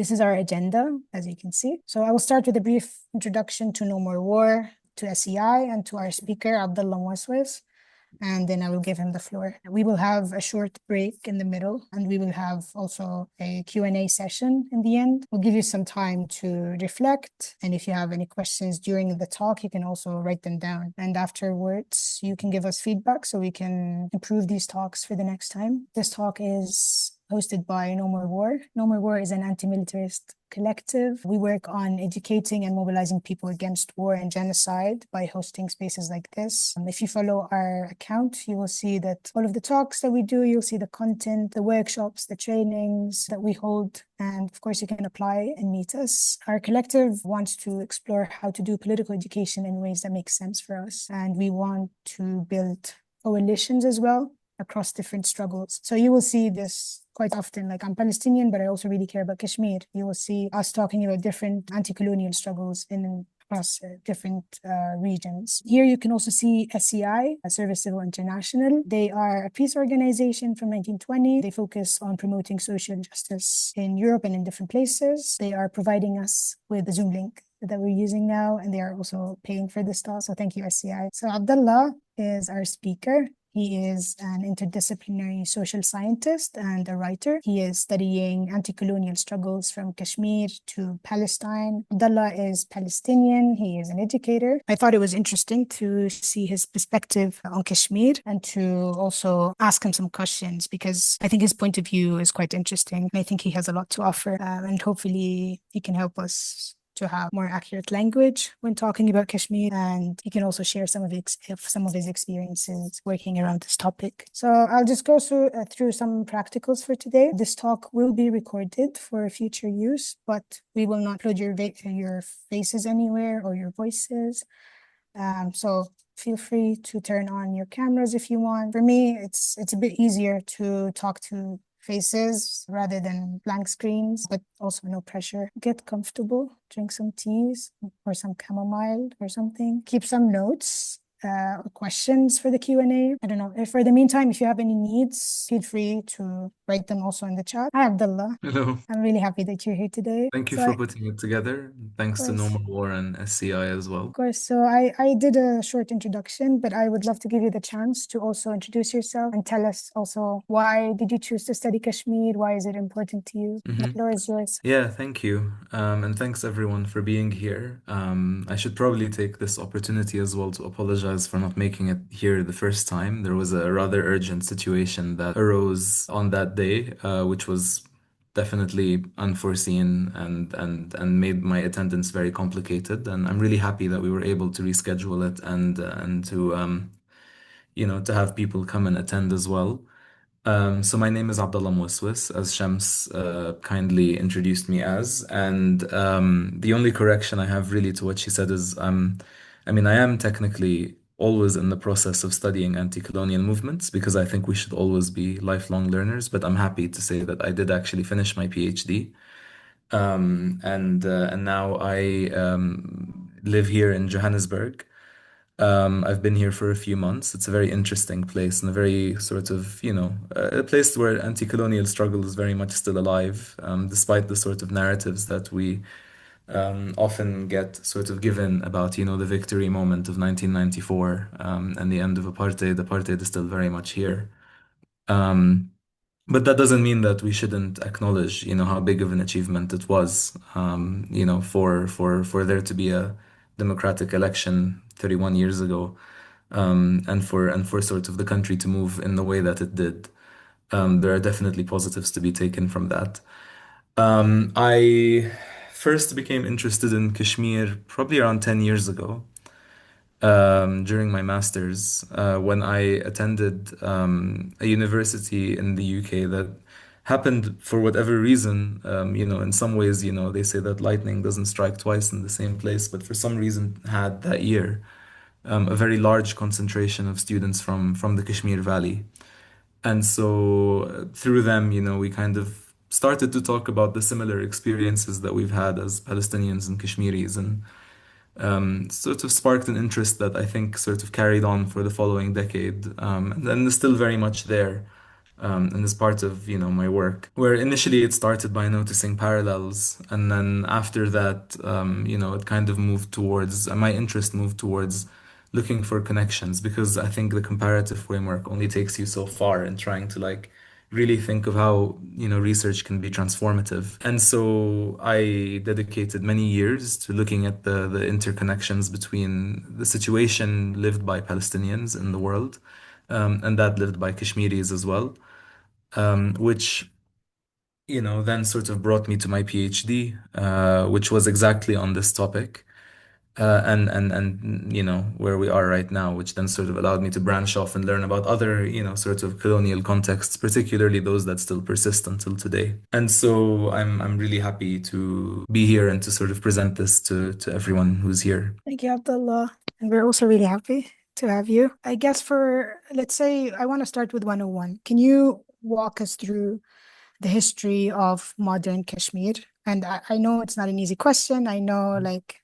This is our agenda, as you can see. So I will start with a brief introduction to No More War, to SEI, and to our speaker, Abdulla Moaswes, and then I will give him the floor. We will have a short break in the middle, and we will have also a Q&A session in the end. We'll give you some time to reflect, and if you have any questions during the talk, you can also write them down. And afterwards, you can give us feedback so we can improve these talks for the next time. This talk is hosted by No More War. No More War is an anti-militarist collective. We work on educating and mobilizing people against war and genocide by hosting spaces like this. If you follow our account, you will see that all of the talks that we do, you'll see the content, the workshops, the trainings that we hold. And of course, you can apply and meet us. Our collective wants to explore how to do political education in ways that make sense for us. And we want to build coalitions as well across different struggles. So you will see this quite often. Like, I'm Palestinian, but I also really care about Kashmir. You will see us talking about different anti-colonial struggles across different regions. Here you can also see SEI, Service Civil International. They are a peace organization from 1920. They focus on promoting social justice in Europe and in different places. They are providing us with the Zoom link that we're using now, and they are also paying for this talk. So thank you, SEI. So Abdullah is our speaker. He is an interdisciplinary social scientist and a writer. He is studying anti-colonial struggles from Kashmir to Palestine. Abdullah is Palestinian. He is an educator. I thought it was interesting to see his perspective on Kashmir and to also ask him some questions, because I think his point of view is quite interesting. And I think he has a lot to offer, and hopefully he can help us to have more accurate language when talking about Kashmir, and he can also share some of his experiences working around this topic. So I'll just go through some practicals for today. This talk will be recorded for future use, but we will not upload your faces anywhere or your voices. So feel free to turn on your cameras if you want. For me, it's a bit easier to talk to faces rather than blank screens, but also no pressure. Get comfortable, drink some teas or some chamomile or something. Keep some notes or questions for the Q&A. I don't know. For the meantime, if you have any needs, feel free to write them also in the chat. Hi, Abdullah. Hello. I'm really happy that you're here today. Thank you So for of putting it together. Thanks to No course. More War and SCI as well. Of course. So I did a short introduction, but I would love to give you the chance to also introduce yourself and tell us also, why did you choose to study Kashmir? Why is it important to you? The floor is yours. Yeah, thank you. And thanks everyone for being here. I should probably take this opportunity as well to apologize for not making it here the first time. There was a rather urgent situation that arose on that day, which was definitely unforeseen and made my attendance very complicated. And I'm really happy that we were able to reschedule it and to to have people come and attend as well. So my name is Abdullah Moaswes, as Shams kindly introduced me as, and the only correction I have really to what she said is, I mean, I am technically always in the process of studying anti-colonial movements because I think we should always be lifelong learners, but I'm happy to say that I did actually finish my PhD. And now I live here in Johannesburg. I've been here for a few months. It's a very interesting place and a very sort of, a place where anti-colonial struggle is very much still alive, despite the sort of narratives that we often get sort of given about, the victory moment of 1994 and the end of apartheid. Apartheid is still very much here. Um, but that doesn't mean that we shouldn't acknowledge, how big of an achievement it was, for there to be a democratic election 31 years ago, and for sort of the country to move in the way that it did. There are definitely positives to be taken from that. I first became interested in Kashmir probably around 10 years ago, during my master's, when I attended a university in the UK that happened for whatever reason. In some ways, they say that lightning doesn't strike twice in the same place, but for some reason had that year a very large concentration of students from the Kashmir Valley. And so through them, we kind of started to talk about the similar experiences that we've had as Palestinians and Kashmiris, and sort of sparked an interest that I think sort of carried on for the following decade, and is still very much there. and is part of, my work. Where initially it started by noticing parallels, and then after that, it kind of moved towards, my interest moved towards looking for connections, because I think the comparative framework only takes you so far in trying to like really think of how, research can be transformative. And so I dedicated many years to looking at the interconnections between the situation lived by Palestinians in the world, and that lived by Kashmiris as well, which, then sort of brought me to my PhD, which was exactly on this topic. And where we are right now, which then sort of allowed me to branch off and learn about other, sort of colonial contexts, particularly those that still persist until today. And so I'm really happy to be here and to sort of present this to everyone who's here. Thank you, Abdullah. And we're also really happy to have you. I guess let's say, I want to start with 101. Can you walk us through the history of modern Kashmir? And I know it's not an easy question. I know, like,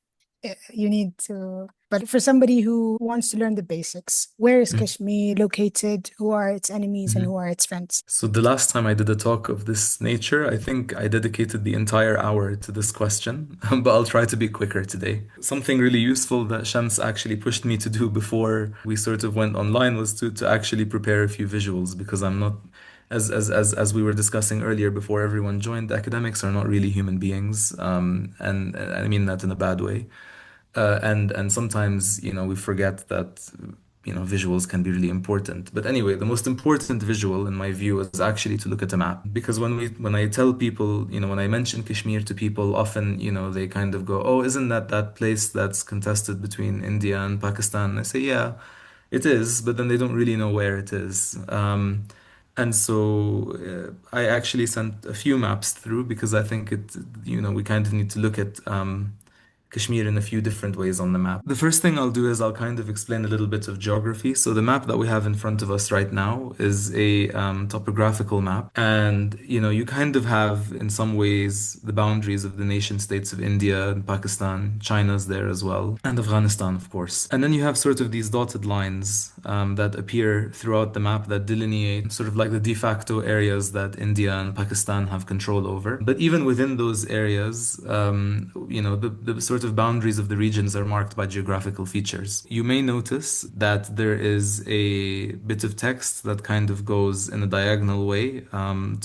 you need to, but for somebody who wants to learn the basics, where is Kashmir located? Who are its enemies and Mhm. who are its friends? So the last time I did a talk of this nature, I think I dedicated the entire hour to this question, but I'll try to be quicker today. Something really useful that Shams actually pushed me to do before we sort of went online was to actually prepare a few visuals, because I'm not, as we were discussing earlier before everyone joined, academics are not really human beings, and I mean that in a bad way. And sometimes, we forget that, visuals can be really important. But anyway, the most important visual in my view is actually to look at a map. Because when I tell people, when I mention Kashmir to people, often, they kind of go, "Oh, isn't that place that's contested between India and Pakistan?" And I say, "Yeah, it is," but then they don't really know where it is. And so I actually sent a few maps through, because I think we kind of need to look at Kashmir in a few different ways on the map. The first thing I'll do is I'll kind of explain a little bit of geography. So the map that we have in front of us right now is a topographical map. And, you kind of have, in some ways, the boundaries of the nation states of India and Pakistan. China's there as well, and Afghanistan, of course. And then you have sort of these dotted lines that appear throughout the map that delineate sort of like the de facto areas that India and Pakistan have control over. But even within those areas, the sort of boundaries of the regions are marked by geographical features. You may notice that there is a bit of text that kind of goes in a diagonal way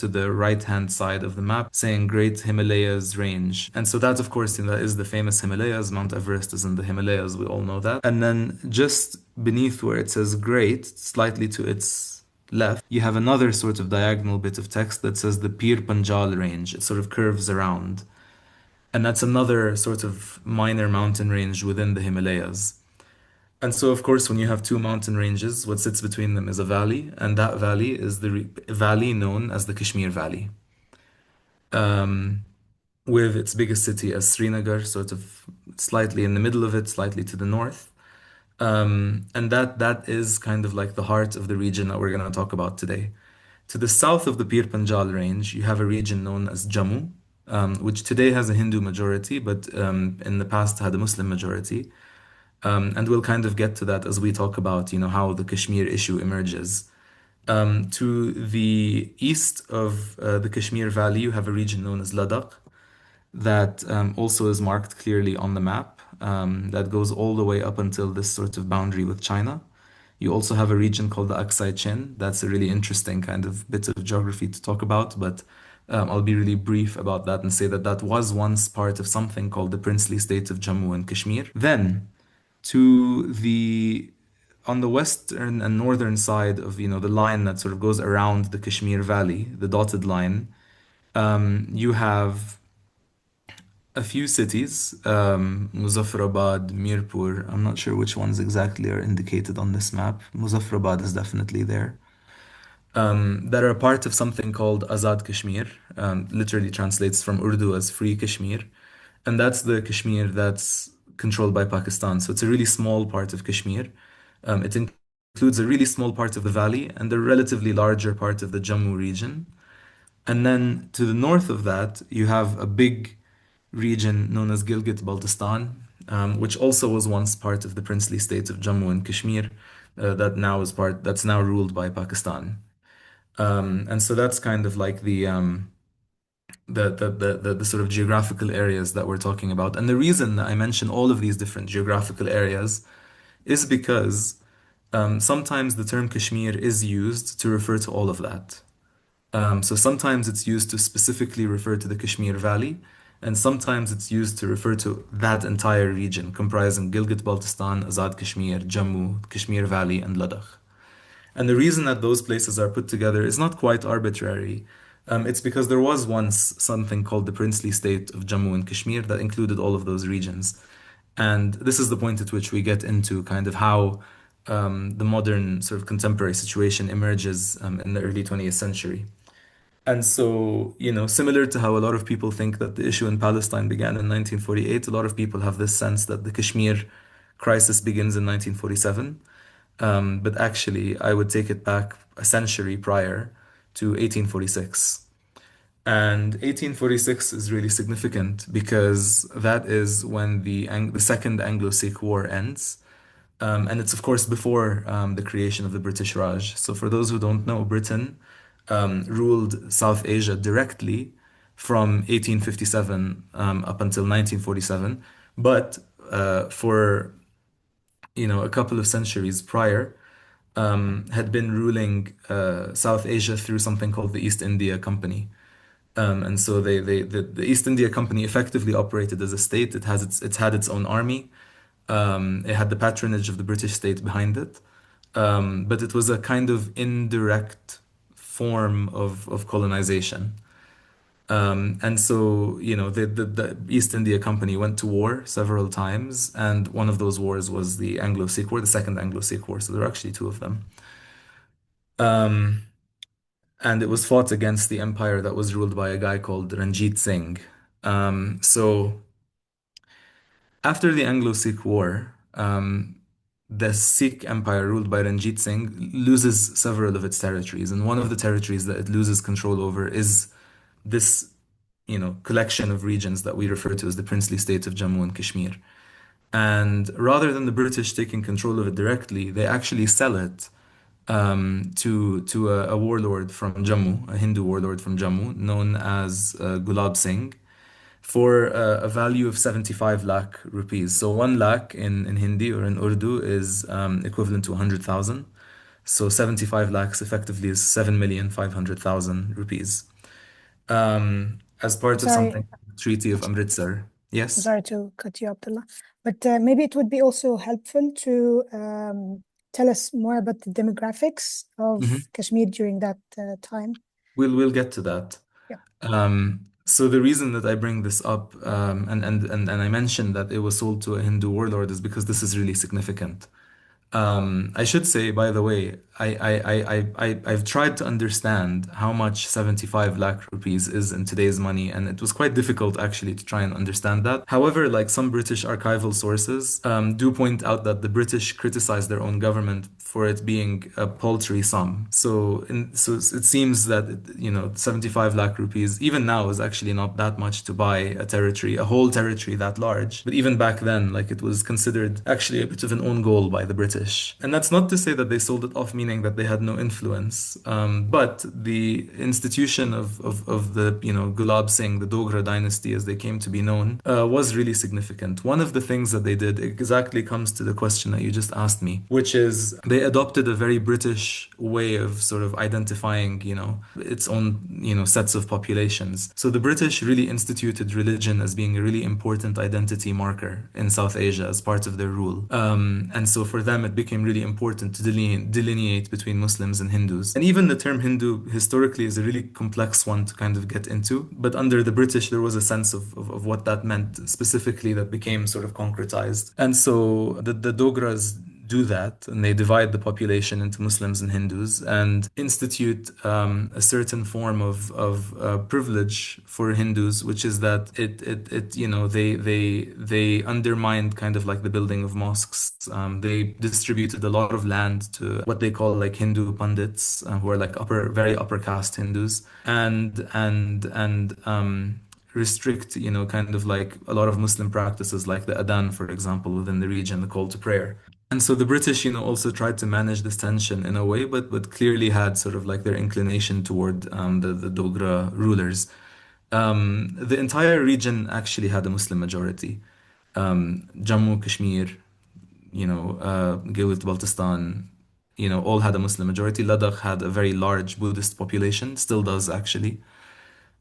to the right-hand side of the map, saying Great Himalayas Range. And so that, of course, is the famous Himalayas. Mount Everest is in the Himalayas. We all know that. And then just beneath where it says Great, slightly to its left, you have another sort of diagonal bit of text that says the Pir Panjal Range. It sort of curves around. And that's another sort of minor mountain range within the Himalayas. And so, of course, when you have two mountain ranges, what sits between them is a valley, and that valley is the valley known as the Kashmir Valley, with its biggest city as Srinagar, sort of slightly in the middle of it, slightly to the north. And that is kind of like the heart of the region that we're going to talk about today. To the south of the Pir Panjal range, you have a region known as Jammu, which today has a Hindu majority, but in the past had a Muslim majority. And we'll kind of get to that as we talk about, how the Kashmir issue emerges. To the east of the Kashmir Valley, you have a region known as Ladakh that also is marked clearly on the map, that goes all the way up until this sort of boundary with China. You also have a region called the Aksai Chin. That's a really interesting kind of bit of geography to talk about, but I'll be really brief about that and say that that was once part of something called the princely state of Jammu and Kashmir. Then, to the on the western and northern side of the line that sort of goes around the Kashmir Valley, the dotted line, you have a few cities, Muzaffarabad, Mirpur. I'm not sure which ones exactly are indicated on this map. Muzaffarabad is definitely there. That are part of something called Azad Kashmir, literally translates from Urdu as Free Kashmir. And that's the Kashmir that's controlled by Pakistan. So it's a really small part of Kashmir. It includes a really small part of the valley and a relatively larger part of the Jammu region. And then to the north of that, you have a big region known as Gilgit-Baltistan, which also was once part of the princely state of Jammu and Kashmir, that's now ruled by Pakistan. And so that's kind of like the sort of geographical areas that we're talking about. And the reason that I mention all of these different geographical areas is because sometimes the term Kashmir is used to refer to all of that. So sometimes it's used to specifically refer to the Kashmir Valley, and sometimes it's used to refer to that entire region comprising Gilgit-Baltistan, Azad Kashmir, Jammu, Kashmir Valley, and Ladakh. And the reason that those places are put together is not quite arbitrary. It's because there was once something called the princely state of Jammu and Kashmir that included all of those regions. And this is the point at which we get into kind of how the modern sort of contemporary situation emerges in the early 20th century. And so, similar to how a lot of people think that the issue in Palestine began in 1948, a lot of people have this sense that the Kashmir crisis begins in 1947. But actually, I would take it back a century prior to 1846. And 1846 is really significant because that is when the Second Anglo-Sikh War ends. And it's, of course, before the creation of the British Raj. So, for those who don't know, Britain ruled South Asia directly from 1857 up until 1947. But for a couple of centuries prior, had been ruling South Asia through something called the East India Company. And so the East India Company effectively operated as a state. It's had its own army. It had the patronage of the British state behind it. But it was a kind of indirect form of colonization. And so, the East India Company went to war several times, and one of those wars was the Anglo-Sikh War, the Second Anglo-Sikh War. So there are actually two of them. Um, and it was fought against the empire that was ruled by a guy called Ranjit Singh. So after the Anglo-Sikh War, the Sikh empire ruled by Ranjit Singh loses several of its territories, and one of the territories that it loses control over is this, collection of regions that we refer to as the princely state of Jammu and Kashmir. And rather than the British taking control of it directly, they actually sell it to a warlord from Jammu, a Hindu warlord from Jammu, known as Gulab Singh, for a value of 75 lakh rupees. So 1 lakh in Hindi or in Urdu is equivalent to 100,000. So 75 lakhs effectively is 7,500,000 rupees. As part of Sorry, something, Treaty of Amritsar. I'm Yes. sorry to cut you, Abdullah, but maybe it would be also helpful to tell us more about the demographics Mhm. of Kashmir during that time. We'll get to that. Yeah. So the reason that I bring this up, and I mentioned that it was sold to a Hindu warlord is because this is really significant. I should say, by the way, I've tried to understand how much 75 lakh rupees is in today's money, and it was quite difficult actually to try and understand that. However, like some British archival sources do point out that the British criticized their own government for it being a paltry sum. So it seems that 75 lakh rupees even now is actually not that much to buy a territory, a whole territory that large. But even back then, like it was considered actually a bit of an own goal by the British. And that's not to say that they sold it off, meaning that they had no influence. But the institution of the Gulab Singh, the Dogra dynasty, as they came to be known, was really significant. One of the things that they did exactly comes to the question that you just asked me, which is they adopted a very British way of sort of identifying, its own, sets of populations. So the British really instituted religion as being a really important identity marker in South Asia as part of their rule. And so for them, it became really important to delineate between Muslims and Hindus. And even the term Hindu historically is a really complex one to kind of get into. But under the British, there was a sense of what that meant specifically that became sort of concretized. And so the Dogras do that, and they divide the population into Muslims and Hindus and institute a certain form of privilege for Hindus, which is that they undermined kind of like the building of mosques. They distributed a lot of land to what they call like Hindu pundits, who are like very upper caste Hindus, and restrict, kind of like a lot of Muslim practices like the adhan, for example, within the region, the call to prayer. And so the British, also tried to manage this tension in a way, but clearly had sort of like their inclination toward the Dogra rulers. The entire region actually had a Muslim majority. Jammu, Kashmir, Gilgit, Baltistan, all had a Muslim majority. Ladakh had a very large Buddhist population, still does actually.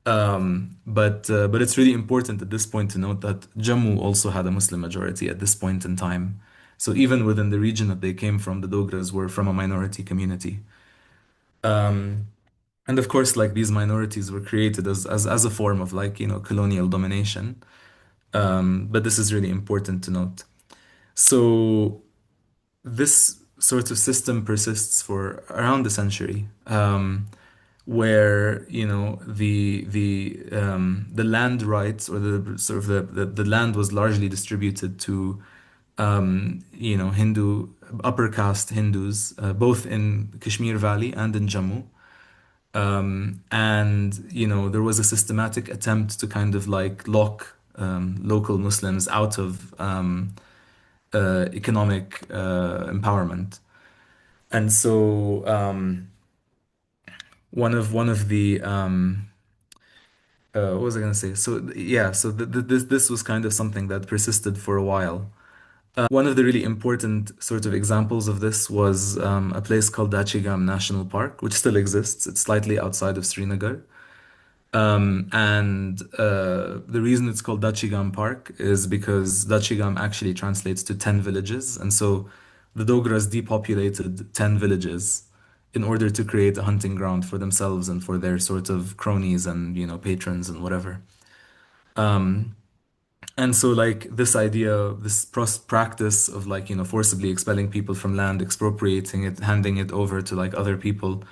But it's really important at this point to note that Jammu also had a Muslim majority at this point in time. So even within the region that they came from, the Dogras were from a minority community. Um, and of course, like these minorities were created as a form of like, colonial domination. But this is really important to note. So this sort of system persists for around a century. Where the land rights or the sort of the land was largely distributed to Hindu upper caste Hindus both in Kashmir Valley and in Jammu. And there was a systematic attempt to kind of like lock local Muslims out of economic empowerment. And so one of the what was I gonna say? So yeah, so this was kind of something that persisted for a while. One of the really important sort of examples of this was a place called Dachigam National Park, which still exists. It's slightly outside of Srinagar. And the reason it's called Dachigam Park is because Dachigam actually translates to 10 villages. And so the Dogras depopulated 10 villages in order to create a hunting ground for themselves and for their sort of cronies and, patrons and whatever. And so like this idea, this practice of like, forcibly expelling people from land, expropriating it, handing it over to like other people,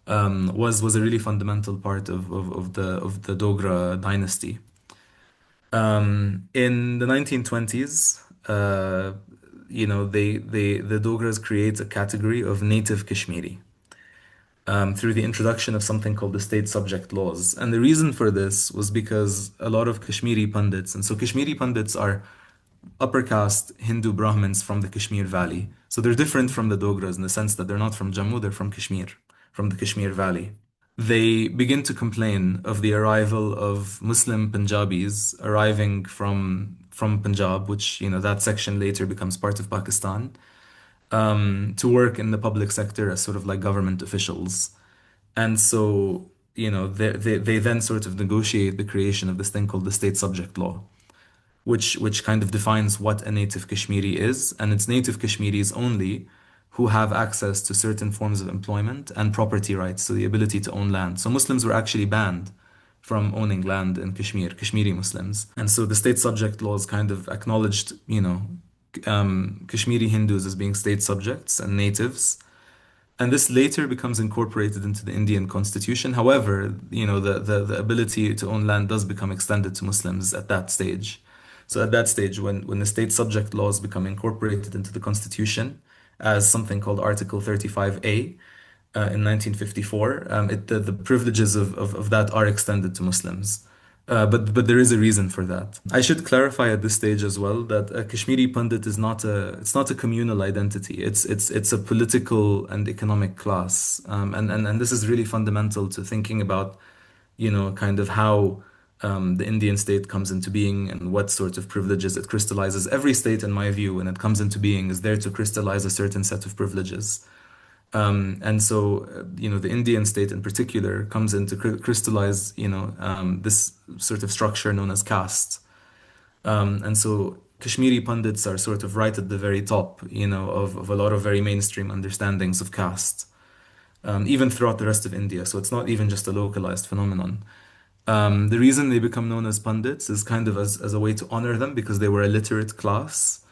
was a really fundamental part of the Dogra dynasty. In the 1920s, the Dogras create a category of native Kashmiri through the introduction of something called the state subject laws. And the reason for this was because a lot of Kashmiri Pandits, and so Kashmiri Pandits are upper caste Hindu Brahmins from the Kashmir Valley. So they're different from the Dogras in the sense that they're not from Jammu, they're from Kashmir, from the Kashmir Valley. They begin to complain of the arrival of Muslim Punjabis arriving from Punjab, which, that section later becomes part of Pakistan, to work in the public sector as sort of like government officials. And so, they then sort of negotiate the creation of this thing called the state subject law, which kind of defines what a native Kashmiri is, and it's native Kashmiris only who have access to certain forms of employment and property rights, so the ability to own land. So Muslims were actually banned from owning land in Kashmir, Kashmiri Muslims. And so the state subject laws kind of acknowledged, Kashmiri Hindus as being state subjects and natives. And this later becomes incorporated into the Indian constitution. However, the ability to own land does become extended to Muslims at that stage. So at that stage, when the state subject laws become incorporated into the constitution as something called Article 35A in 1954, the privileges of that are extended to Muslims. But there is a reason for that. I should clarify at this stage as well that a Kashmiri Pandit is not a communal identity. It's a political and economic class. And this is really fundamental to thinking about, kind of how the Indian state comes into being and what sort of privileges it crystallizes. Every state, in my view, when it comes into being, is there to crystallize a certain set of privileges. And so, the Indian state in particular comes in to crystallize, this sort of structure known as caste. And so Kashmiri Pandits are sort of right at the very top, of a lot of very mainstream understandings of caste, even throughout the rest of India. So it's not even just a localized phenomenon. The reason they become known as Pandits is kind of as a way to honor them because they were a literate class.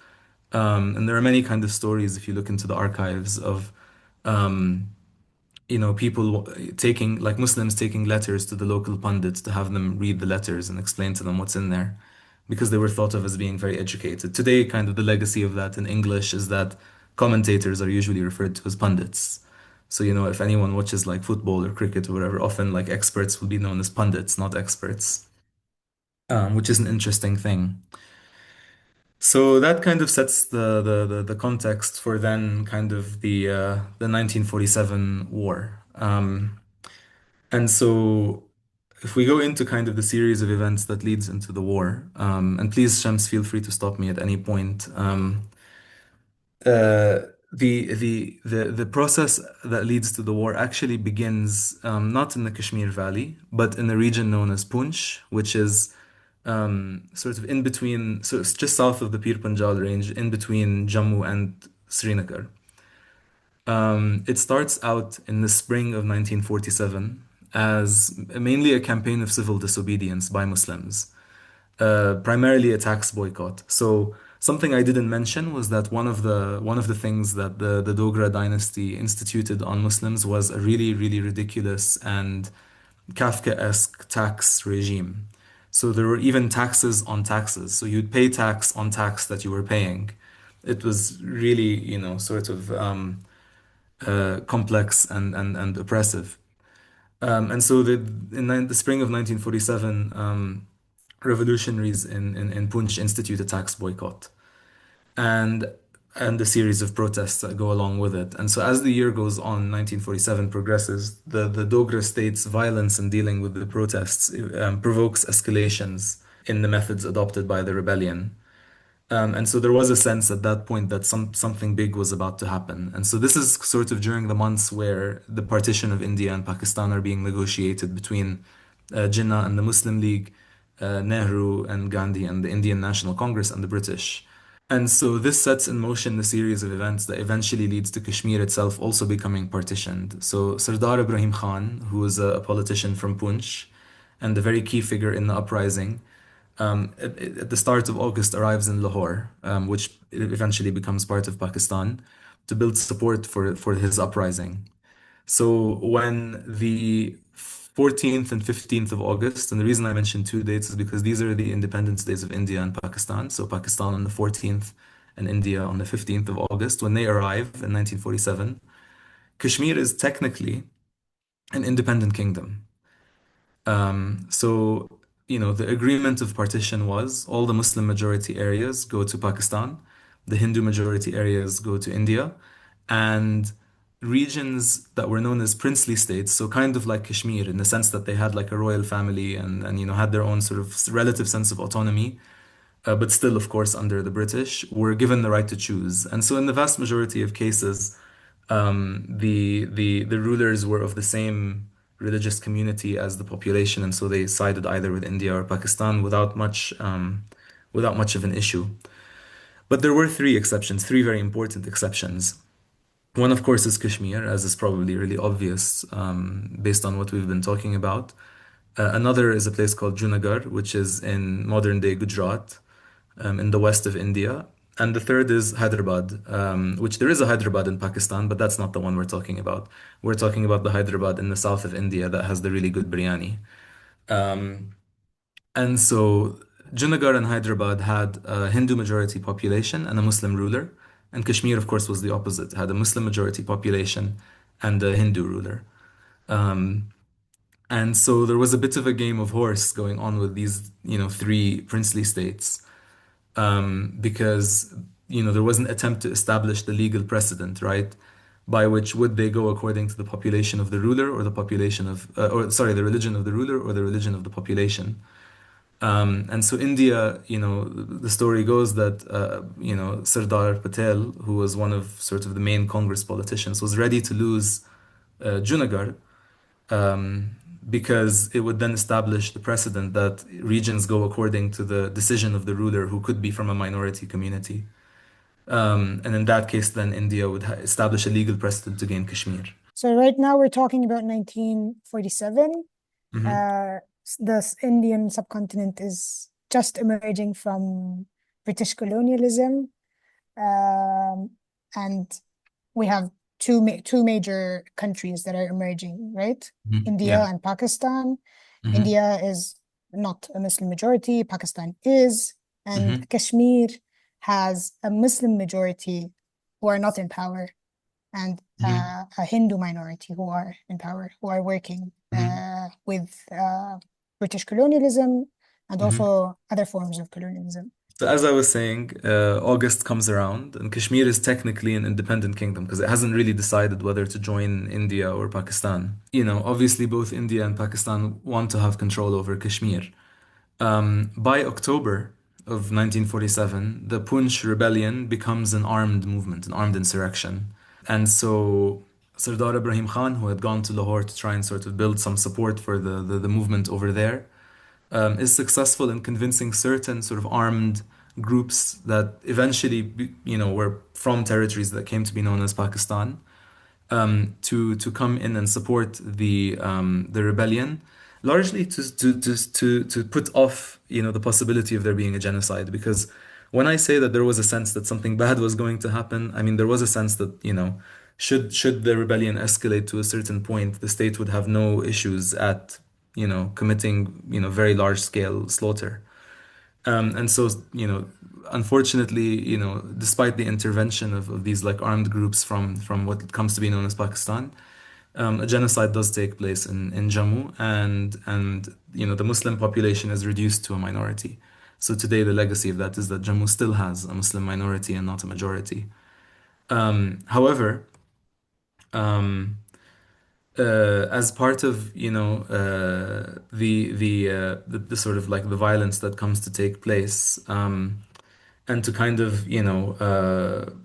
And there are many kind of stories if you look into the archives of people taking, like Muslims taking letters to the local pundits to have them read the letters and explain to them what's in there because they were thought of as being very educated. Today, kind of the legacy of that in English is that commentators are usually referred to as pundits. So, if anyone watches like football or cricket or whatever, often like experts will be known as pundits, not experts, which is an interesting thing. So that kind of sets the context for then kind of the 1947 war. And so if we go into kind of the series of events that leads into the war, and please, Shams, feel free to stop me at any point. Uh, the process that leads to the war actually begins not in the Kashmir Valley, but in the region known as Punch, which is sort of in between, so it's just south of the Pir Panjal range, in between Jammu and Srinagar. It starts out in the spring of 1947 as mainly a campaign of civil disobedience by Muslims, primarily a tax boycott. So something I didn't mention was that one of the things that the Dogra dynasty instituted on Muslims was a really, really ridiculous and Kafkaesque tax regime. So there were even taxes on taxes. So you'd pay tax on tax that you were paying. It was really, sort of complex and oppressive. And so in the spring of 1947, revolutionaries in Punch institute a tax boycott and and a series of protests that go along with it. And so as the year goes on, 1947 progresses, the Dogra state's violence in dealing with the protests provokes escalations in the methods adopted by the rebellion. And so there was a sense at that point that something big was about to happen. And so this is sort of during the months where the partition of India and Pakistan are being negotiated between Jinnah and the Muslim League, Nehru and Gandhi and the Indian National Congress and the British. And so this sets in motion a series of events that eventually leads to Kashmir itself also becoming partitioned. So Sardar Ibrahim Khan, who was a politician from Punch and a very key figure in the uprising, at the start of August arrives in Lahore, which eventually becomes part of Pakistan, to build support for his uprising. So when the 14th and 15th of August, and the reason I mentioned two dates is because these are the independence days of India and Pakistan. So Pakistan on the 14th and India on the 15th of August, when they arrive in 1947, Kashmir is technically an independent kingdom. So, the agreement of partition was all the Muslim majority areas go to Pakistan, the Hindu majority areas go to India, and regions that were known as princely states, so kind of like Kashmir in the sense that they had like a royal family and had their own sort of relative sense of autonomy, but still, of course, under the British, were given the right to choose. And so, in the vast majority of cases, the rulers were of the same religious community as the population, and so they sided either with India or Pakistan without much of an issue. But there were three exceptions, three very important exceptions. One, of course, is Kashmir, as is probably really obvious based on what we've been talking about. Another is a place called Junagadh, which is in modern-day Gujarat, in the west of India. And the third is Hyderabad, which there is a Hyderabad in Pakistan, but that's not the one we're talking about. We're talking about the Hyderabad in the south of India that has the really good biryani. And so Junagadh and Hyderabad had a Hindu majority population and a Muslim ruler. And Kashmir, of course, was the opposite, had a Muslim majority population and a Hindu ruler. And so there was a bit of a game of horse going on with these, three princely states, because, there was an attempt to establish the legal precedent, right? By which would they go according to the population of the ruler or the population of, or sorry, the religion of the ruler or the religion of the population. And so India, the story goes that, Sardar Patel, who was one of sort of the main Congress politicians, was ready to lose Junagadh because it would then establish the precedent that regions go according to the decision of the ruler who could be from a minority community. And in that case, then India would establish a legal precedent to gain Kashmir. So right now we're talking about 1947. Hmm. The Indian subcontinent is just emerging from British colonialism, and we have two major countries that are emerging, right? Hmm. India Yeah. and Pakistan. Hmm. India is not a Muslim majority, Pakistan is, and Hmm. Kashmir has a Muslim majority who are not in power, and Hmm. a Hindu minority who are in power, who are working Hmm. with British colonialism and Hmm. also other forms of colonialism. So as I was saying, August comes around, and Kashmir is technically an independent kingdom because it hasn't really decided whether to join India or Pakistan. Obviously both India and Pakistan want to have control over Kashmir. By October of 1947, the Punch rebellion becomes an armed movement, an armed insurrection. And so Sardar Ibrahim Khan, who had gone to Lahore to try and sort of build some support for the movement over there, is successful in convincing certain sort of armed groups that eventually, were from territories that came to be known as Pakistan, to come in and support the rebellion, largely to put off the possibility of there being a genocide. Because when I say that there was a sense that something bad was going to happen, I mean there was a sense that should the rebellion escalate to a certain point, the state would have no issues at committing very large scale slaughter. And so, unfortunately, despite the intervention of these like armed groups from what comes to be known as Pakistan, a genocide does take place in Jammu, and the Muslim population is reduced to a minority. So today, the legacy of that is that Jammu still has a Muslim minority and not a majority. However, um, as part of the sort of like the violence that comes to take place, and to kind of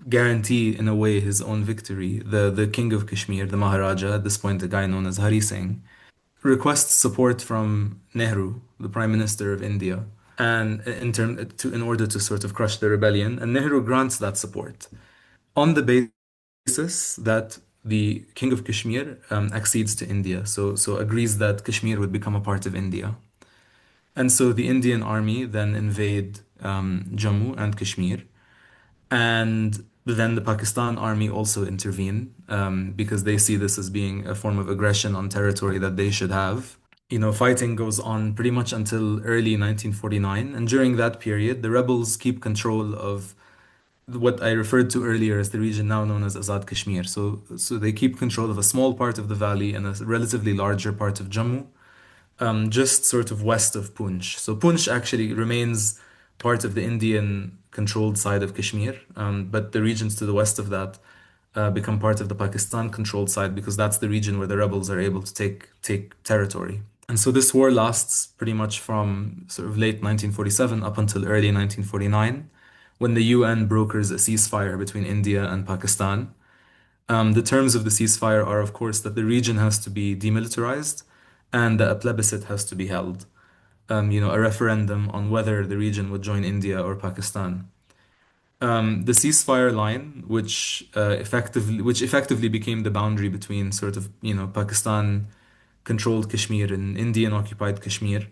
guarantee in a way his own victory, the king of Kashmir, the Maharaja, at this point a guy known as Hari Singh, requests support from Nehru, the Prime Minister of India, and in order to sort of crush the rebellion, and Nehru grants that support on the basis that the King of Kashmir accedes to India, so agrees that Kashmir would become a part of India. And so the Indian army then invade Jammu and Kashmir, and then the Pakistan army also intervene because they see this as being a form of aggression on territory that they should have. Fighting goes on pretty much until early 1949, and during that period, the rebels keep control of what I referred to earlier as the region now known as Azad Kashmir. So they keep control of a small part of the valley and a relatively larger part of Jammu, just sort of west of Poonch. So Poonch actually remains part of the Indian controlled side of Kashmir, but the regions to the west of that become part of the Pakistan controlled side because that's the region where the rebels are able to take territory. And so this war lasts pretty much from sort of late 1947 up until early 1949, when the UN brokers a ceasefire between India and Pakistan. The terms of the ceasefire are, of course, that the region has to be demilitarized and that a plebiscite has to be held, a referendum on whether the region would join India or Pakistan. The ceasefire line, which effectively became the boundary between sort of, Pakistan controlled Kashmir and Indian occupied Kashmir,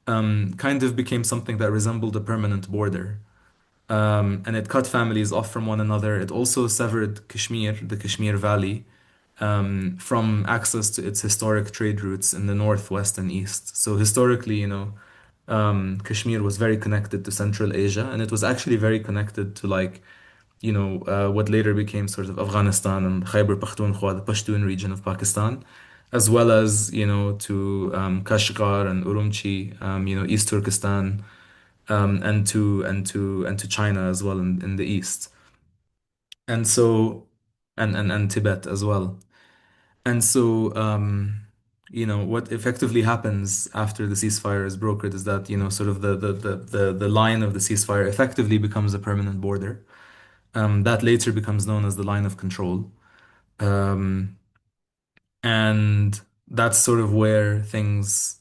kind of became something that resembled a permanent border. And it cut families off from one another. It also severed Kashmir, the Kashmir Valley, from access to its historic trade routes in the north, west, and east. So historically, Kashmir was very connected to Central Asia, and it was actually very connected to like, what later became sort of Afghanistan and Khyber Pakhtunkhwa, the Pashtun region of Pakistan, as well as, to Kashgar and Urumqi, East Turkestan, and to China as well in the east, and so and Tibet as well. And so, what effectively happens after the ceasefire is brokered is that, sort of the line of the ceasefire effectively becomes a permanent border. That later becomes known as the line of control. Um, and that's sort of where things,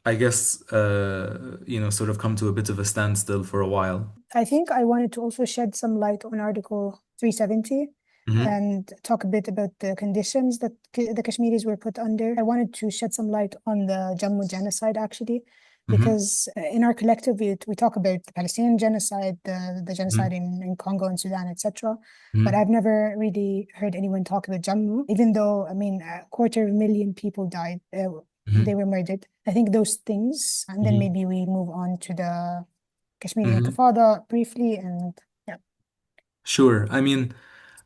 I guess, sort of come to a bit of a standstill for a while. I think I wanted to also shed some light on Article 370 Hmm. and talk a bit about the conditions that the Kashmiris were put under. I wanted to shed some light on the Jammu genocide, actually, Hmm. because in our collective, we talk about the Palestinian genocide, the genocide in Congo and Sudan, etc. But Hmm. I've never really heard anyone talk about Jammu, even though, I mean, 250,000 people died. They Hmm. were murdered. I think those things, and then Hmm. maybe we move on to the Kashmiri Hmm. Intifada briefly, and yeah. Sure. I mean,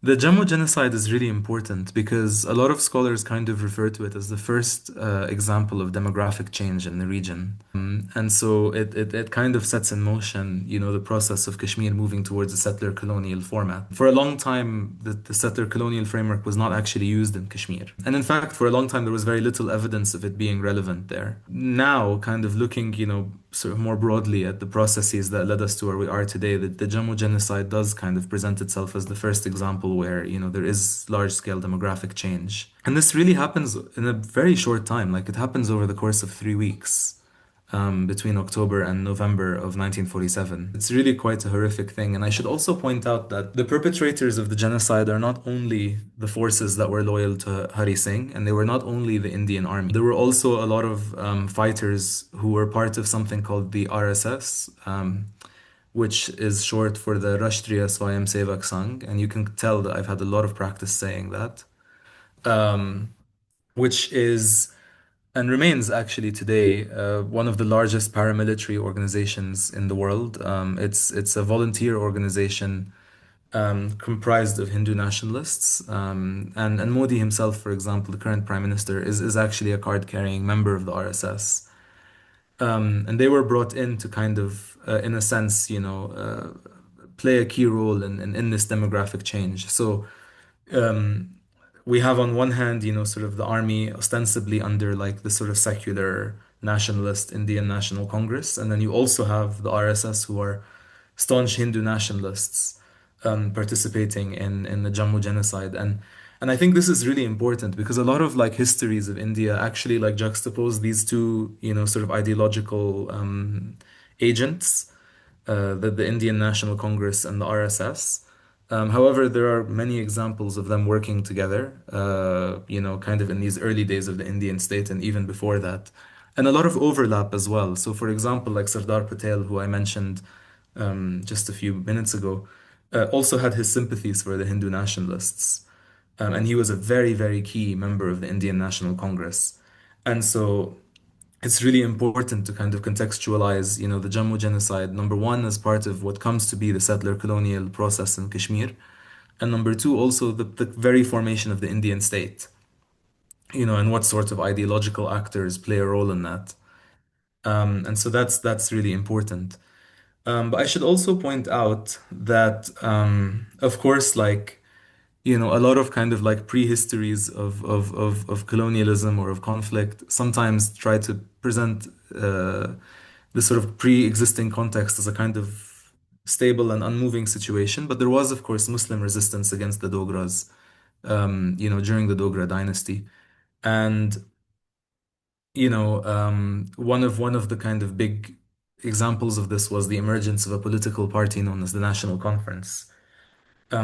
The Jammu genocide is really important because a lot of scholars kind of refer to it as the first example of demographic change in the region. And so it kind of sets in motion, the process of Kashmir moving towards a settler colonial format. For a long time, the settler colonial framework was not actually used in Kashmir. And in fact, for a long time, there was very little evidence of it being relevant there. Now, kind of looking, sort of more broadly at the processes that led us to where we are today, the Jammu genocide does kind of present itself as the first example where, there is large-scale demographic change. And this really happens in a very short time, like it happens over the course of 3 weeks. Between October and November of 1947. It's really quite a horrific thing. And I should also point out that the perpetrators of the genocide are not only the forces that were loyal to Hari Singh, and they were not only the Indian army. There were also a lot of fighters who were part of something called the RSS, which is short for the Rashtriya Swayamsevak Sangh. And you can tell that I've had a lot of practice saying that, which is and remains actually today one of the largest paramilitary organizations in the world. It's a volunteer organization comprised of Hindu nationalists, and Modi himself, for example, the current prime minister, is actually a card-carrying member of the RSS. And they were brought in to kind of, in a sense, play a key role in this demographic change. So we have on one hand, sort of the army ostensibly under like the sort of secular nationalist Indian National Congress, and then you also have the RSS who are staunch Hindu nationalists participating in the Jammu genocide. And I think this is really important because a lot of like histories of India actually like juxtapose these two, sort of ideological agents, the Indian National Congress and the RSS. However, there are many examples of them working together, kind of in these early days of the Indian state and even before that, and a lot of overlap as well. So, for example, like Sardar Patel, who I mentioned just a few minutes ago, also had his sympathies for the Hindu nationalists. And he was a very, very key member of the Indian National Congress. And so it's really important to kind of contextualize, the Jammu genocide, number one, as part of what comes to be the settler colonial process in Kashmir, and number two, also the very formation of the Indian state, and what sort of ideological actors play a role in that. And so that's really important. But I should also point out that, of course, like, a lot of kind of like prehistories of colonialism or of conflict sometimes try to present the sort of pre-existing context as a kind of stable and unmoving situation. But there was, of course, Muslim resistance against the Dogras, during the Dogra dynasty. And, one of the kind of big examples of this was the emergence of a political party known as the National Conference,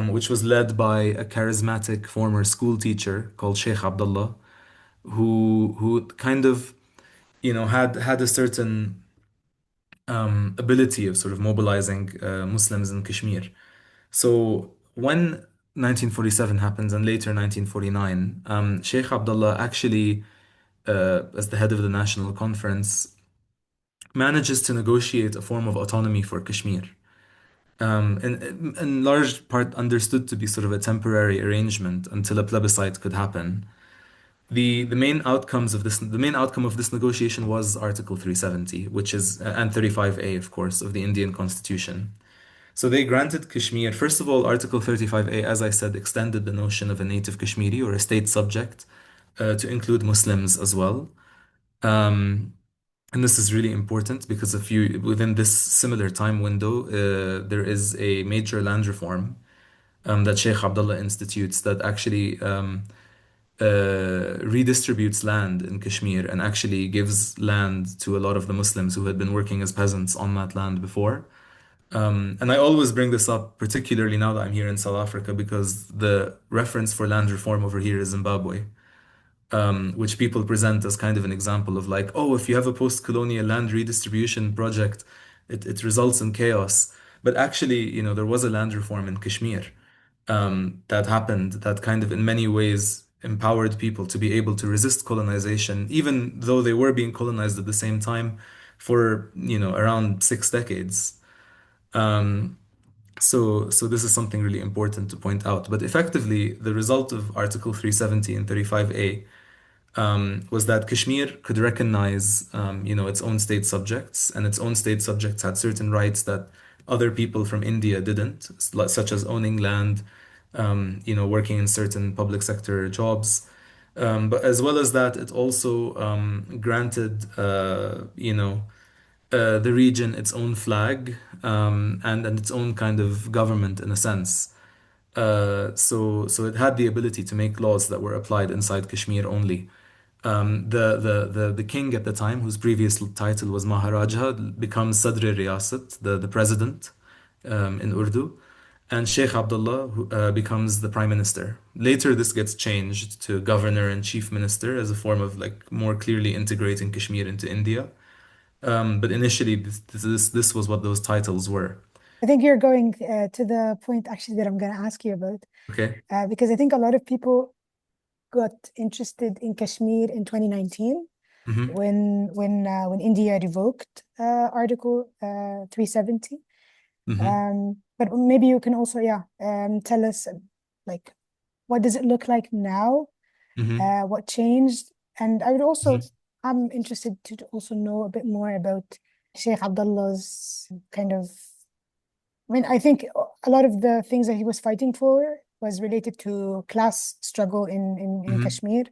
which was led by a charismatic former school teacher called Sheikh Abdullah, who kind of, had a certain ability of sort of mobilizing Muslims in Kashmir. So when 1947 happens and later 1949, Sheikh Abdullah actually, as the head of the National Conference, manages to negotiate a form of autonomy for Kashmir. In large part understood to be sort of a temporary arrangement until a plebiscite could happen. The main outcome of this negotiation was Article 370, which is and 35A, of course, of the Indian Constitution. So they granted Kashmir, first of all, Article 35A, as I said, extended the notion of a native Kashmiri or a state subject to include Muslims as well. Um, and this is really important because within this similar time window, there is a major land reform that Sheikh Abdullah institutes that actually redistributes land in Kashmir and actually gives land to a lot of the Muslims who had been working as peasants on that land before. And I always bring this up, particularly now that I'm here in South Africa, because the reference for land reform over here is Zimbabwe, which people present as kind of an example of like, oh, if you have a post-colonial land redistribution project, it results in chaos. But actually, there was a land reform in Kashmir that happened that kind of in many ways empowered people to be able to resist colonization, even though they were being colonized at the same time for, around 6 decades. Um, So this is something really important to point out. But effectively, the result of Article 370 and 35A was that Kashmir could recognize, its own state subjects, and its own state subjects had certain rights that other people from India didn't, such as owning land, working in certain public sector jobs. But as well as that, it also granted, the region its own flag, and its own kind of government in a sense. So it had the ability to make laws that were applied inside Kashmir only. The king at the time, whose previous title was Maharaja, becomes Sadr Riyasat, the president, in Urdu, and Sheikh Abdullah becomes the prime minister. Later, this gets changed to governor and chief minister as a form of like more clearly integrating Kashmir into India. But initially, this was what those titles were. I think you're going to the point actually that I'm going to ask you about, Okay. because I think a lot of people got interested in Kashmir in 2019 Mm-hmm. when India revoked Article 370. Mm-hmm. But maybe you can also, yeah, tell us like what does it look like now? Mm-hmm. What changed? And I would also, Mm-hmm. I'm interested to also know a bit more about Sheikh Abdullah's kind of, I mean, I think a lot of the things that he was fighting for was related to class struggle in Mm-hmm. Kashmir.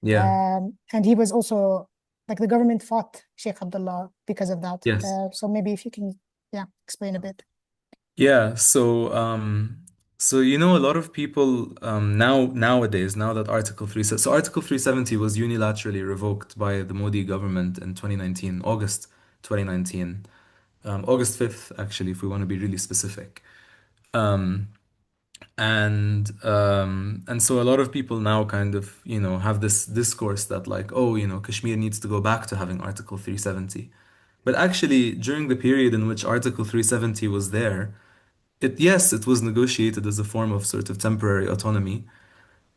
Yeah. And he was also, like the government fought Sheikh Abdullah because of that. Yes. So maybe if you can, yeah, explain a bit. Yeah, so a lot of people nowadays, now that Article 370 was unilaterally revoked by the Modi government in 2019, August 2019, August 5th, actually, if we want to be really specific. Um, and so a lot of people now kind of, have this discourse that like, oh, Kashmir needs to go back to having Article 370. But actually, during the period in which Article 370 was there, yes, it was negotiated as a form of sort of temporary autonomy.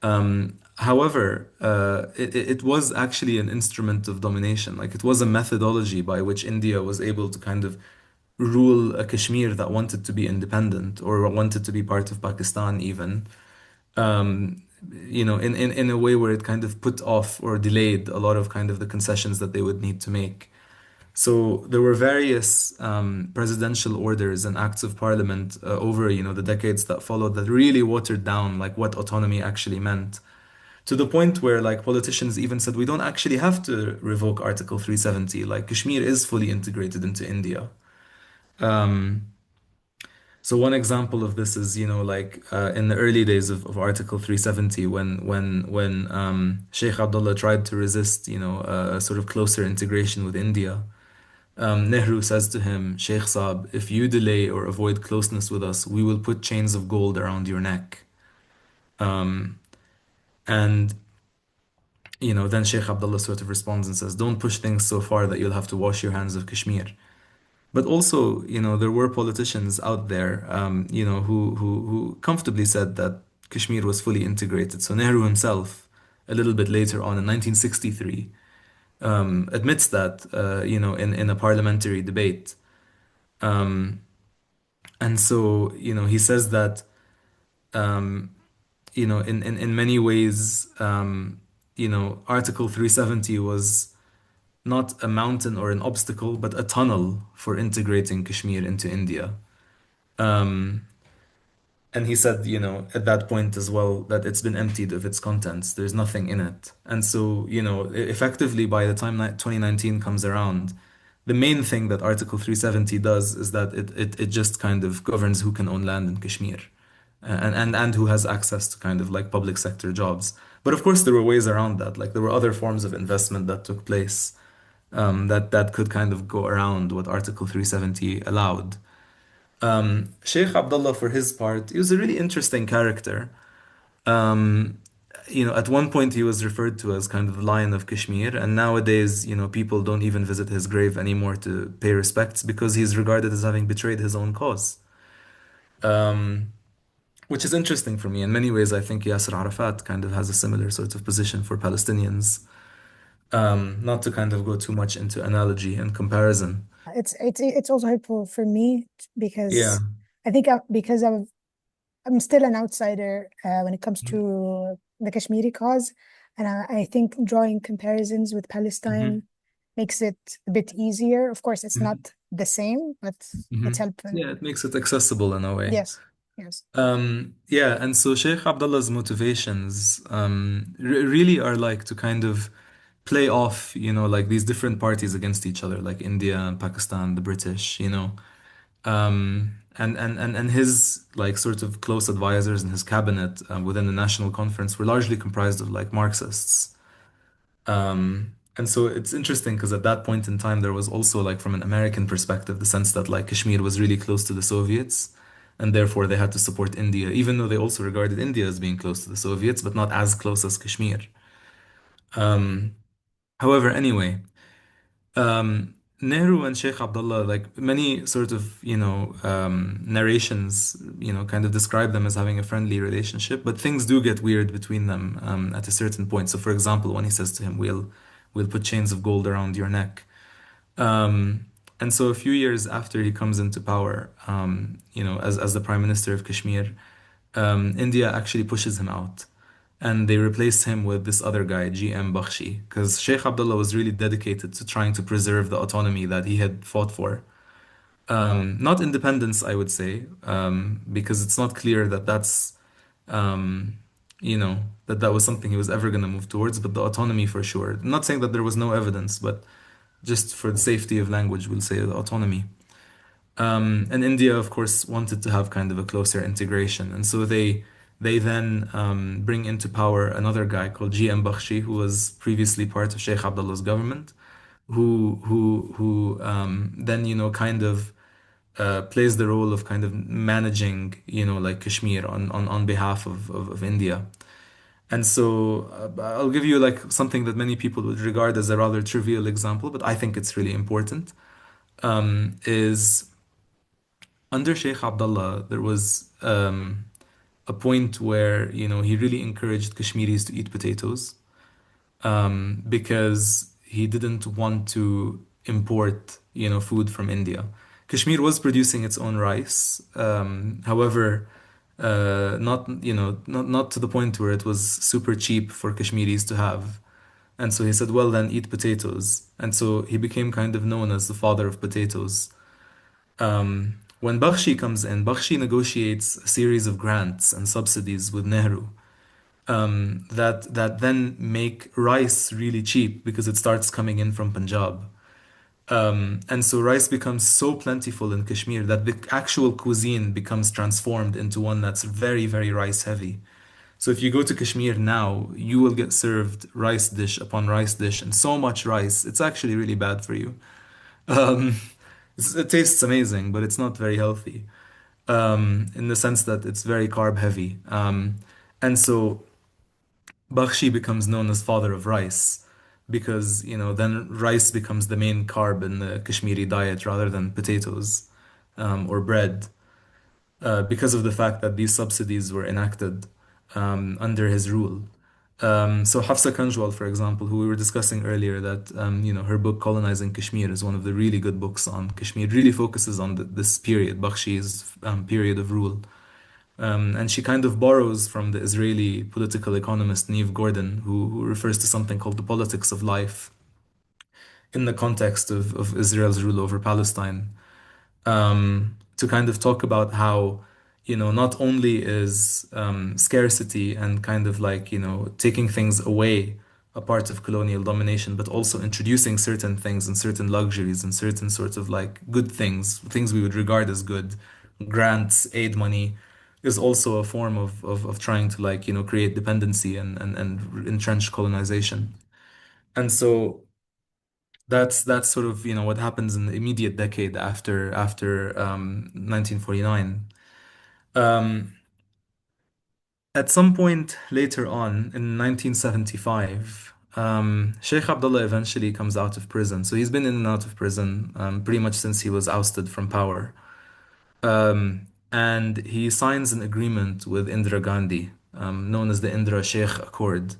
However, it was actually an instrument of domination. Like it was a methodology by which India was able to kind of rule a Kashmir that wanted to be independent or wanted to be part of Pakistan even. Um, in a way where it kind of put off or delayed a lot of kind of the concessions that they would need to make. So there were various presidential orders and acts of parliament over, the decades that followed that really watered down like what autonomy actually meant. To the point where like politicians even said we don't actually have to revoke Article 370. Like Kashmir is fully integrated into India. Um, so one example of this is, like in the early days of Article 370, when Sheikh Abdullah tried to resist, a sort of closer integration with India. Nehru says to him, Sheikh Saab, if you delay or avoid closeness with us, we will put chains of gold around your neck. Um, and, then Sheikh Abdullah sort of responds and says, don't push things so far that you'll have to wash your hands of Kashmir. But also, there were politicians out there, who comfortably said that Kashmir was fully integrated. So Nehru himself, a little bit later on in 1963, admits that, in a parliamentary debate. Um, And so, he says that, in many ways, Article 370 was not a mountain or an obstacle, but a tunnel for integrating Kashmir into India. Um, and he said, at that point as well, that it's been emptied of its contents. There's nothing in it. And so, effectively, by the time 2019 comes around, the main thing that Article 370 does is that it just kind of governs who can own land in Kashmir and who has access to kind of like public sector jobs. But of course, there were ways around that. Like there were other forms of investment that took place that could kind of go around what Article 370 allowed. Sheikh Abdullah, for his part, he was a really interesting character. Um, at one point he was referred to as kind of the Lion of Kashmir, and nowadays, people don't even visit his grave anymore to pay respects because he's regarded as having betrayed his own cause. Um, which is interesting for me. In many ways, I think Yasser Arafat kind of has a similar sort of position for Palestinians. Not to kind of go too much into analogy and comparison. It's also helpful for me Yeah. because I think because I'm still an outsider when it comes to the Kashmiri cause, and I think drawing comparisons with Palestine Mhm. makes it a bit easier. Of course, it's Mhm. not the same, but it's Mhm. helpful. Yeah, it makes it accessible in a way. Yes, yes. Yeah, and so Sheikh Abdullah's motivations really are like to kind of play off, like these different parties against each other, like India and Pakistan, the British, and his like sort of close advisors and his cabinet within the National Conference were largely comprised of like Marxists. And so it's interesting because at that point in time, there was also like from an American perspective, the sense that like Kashmir was really close to the Soviets, and therefore they had to support India, even though they also regarded India as being close to the Soviets, but not as close as Kashmir. However, anyway, Nehru and Sheikh Abdullah, like many sort of, narrations, kind of describe them as having a friendly relationship, but things do get weird between them at a certain point. So, for example, when he says to him, we'll put chains of gold around your neck. Um, and so a few years after he comes into power, as the Prime Minister of Kashmir, India actually pushes him out. And they replace him with this other guy, GM Bakhshi, because Sheikh Abdullah was really dedicated to trying to preserve the autonomy that he had fought for. Not independence, I would say, because it's not clear that um, that was something he was ever going to move towards, but the autonomy for sure. I'm not saying that there was no evidence, but just for the safety of language, we'll say the autonomy. And India, of course, wanted to have kind of a closer integration, and so they then bring into power another guy called G.M. Bakhshi, who was previously part of Sheikh Abdullah's government, who then kind of plays the role of kind of managing like Kashmir on behalf of India. And so I'll give you like something that many people would regard as a rather trivial example, but I think it's really important. Is under Sheikh Abdullah, there was a point where, he really encouraged Kashmiris to eat potatoes because he didn't want to import, food from India. Kashmir was producing its own rice. However, not, not to the point where it was super cheap for Kashmiris to have. And so he said, well, then eat potatoes. And so he became kind of known as the father of potatoes. When Bakshi comes in, Bakshi negotiates a series of grants and subsidies with Nehru that then make rice really cheap because it starts coming in from Punjab. And so rice becomes so plentiful in Kashmir that the actual cuisine becomes transformed into one that's very, very rice heavy. So if you go to Kashmir now, you will get served rice dish upon rice dish and so much rice, it's actually really bad for you. Um, it tastes amazing, but it's not very healthy in the sense that it's very carb heavy. And so Bakshi becomes known as father of rice because, then rice becomes the main carb in the Kashmiri diet rather than potatoes or bread because of the fact that these subsidies were enacted under his rule. So Hafsa Kanjwal, for example, who we were discussing earlier, that her book Colonizing Kashmir is one of the really good books on Kashmir. It really focuses on this period, Bakshi's period of rule. And she kind of borrows from the Israeli political economist Neve Gordon, who refers to something called the politics of life in the context of Israel's rule over Palestine, to kind of talk about how, not only is scarcity and kind of like, taking things away a part of colonial domination, but also introducing certain things and certain luxuries and certain sorts of like good things, things we would regard as good, grants, aid money, is also a form of trying to like, create dependency and entrench colonization. And so that's sort of what happens in the immediate decade after 1949. Um, at some point later on in 1975, Sheikh Abdullah eventually comes out of prison. So he's been in and out of prison pretty much since he was ousted from power. And he signs an agreement with Indira Gandhi, known as the Indira Sheikh Accord,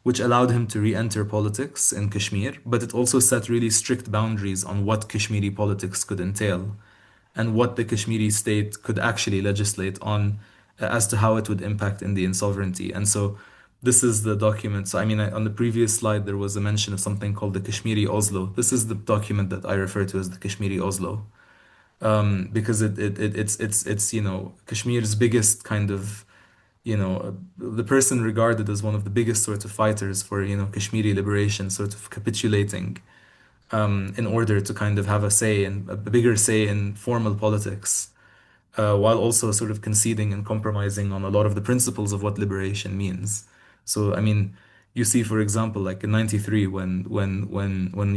which allowed him to re-enter politics in Kashmir, but it also set really strict boundaries on what Kashmiri politics could entail. and what the Kashmiri state could actually legislate on as to how it would impact Indian sovereignty. And so this is the document. So, I mean, on the previous slide, there was a mention of something called the Kashmiri Oslo. This is the document that I refer to as the Kashmiri Oslo, because it's Kashmir's biggest kind of, the person regarded as one of the biggest sort of fighters for, Kashmiri liberation, sort of capitulating in order to kind of have a say and a bigger say in formal politics, while also sort of conceding and compromising on a lot of the principles of what liberation means. So, I mean, you see, for example, like in '93, when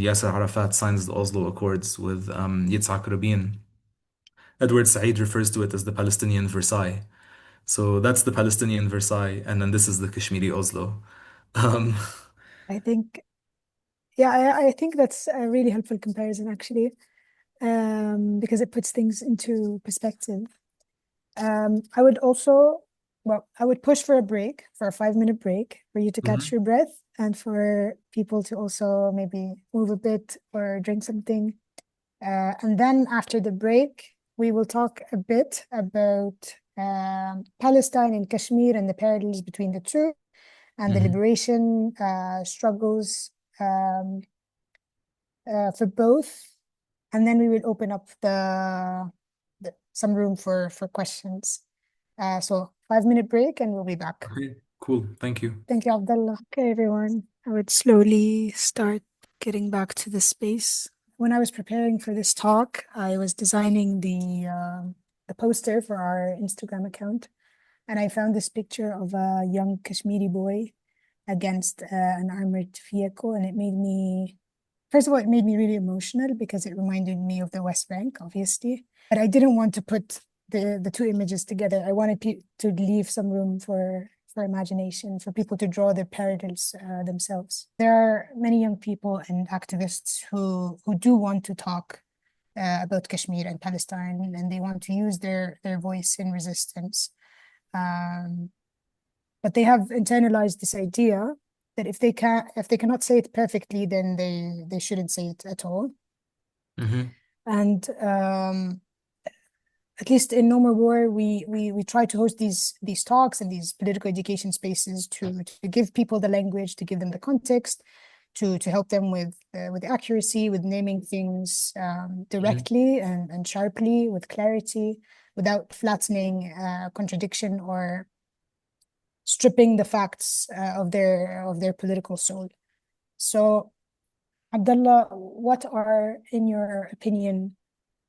Yasser Arafat signs the Oslo Accords with Yitzhak Rabin, Edward Said refers to it as the Palestinian Versailles. So that's the Palestinian Versailles, and then this is the Kashmiri Oslo. Um, I think, yeah, I think that's a really helpful comparison actually, because it puts things into perspective. I would also, well, I would push for a break, for a 5-minute break, for you to catch mhm. your breath and for people to also maybe move a bit or drink something. And then after the break, we will talk a bit about Palestine and Kashmir and the parallels between the two and the Mhm. liberation struggles for both. And then we will open up some room for questions. So 5-minute break and we'll be back. Okay, cool. Thank you. Thank you, Abdullah. Okay, everyone. I would slowly start getting back to the space. When I was preparing for this talk, I was designing the poster for our Instagram account, and I found this picture of a young Kashmiri boy against an armored vehicle, and it made me, first of all, it made me really emotional because it reminded me of the West Bank, obviously. But I didn't want to put the two images together. I wanted to leave some room for imagination, for people to draw their parallels themselves. There are many young people and activists who do want to talk about Kashmir and Palestine, and they want to use their voice in resistance. Um, but they have internalized this idea that if they cannot say it perfectly, then they shouldn't say it at all. Hmm. And at least in No More War, we try to host these talks and these political education spaces to give people the language, to give them the context, to help them with accuracy, with naming things Hmm. directly and sharply, with clarity, without flattening contradiction or stripping the facts of their political soul. So, Abdullah, what are, in your opinion,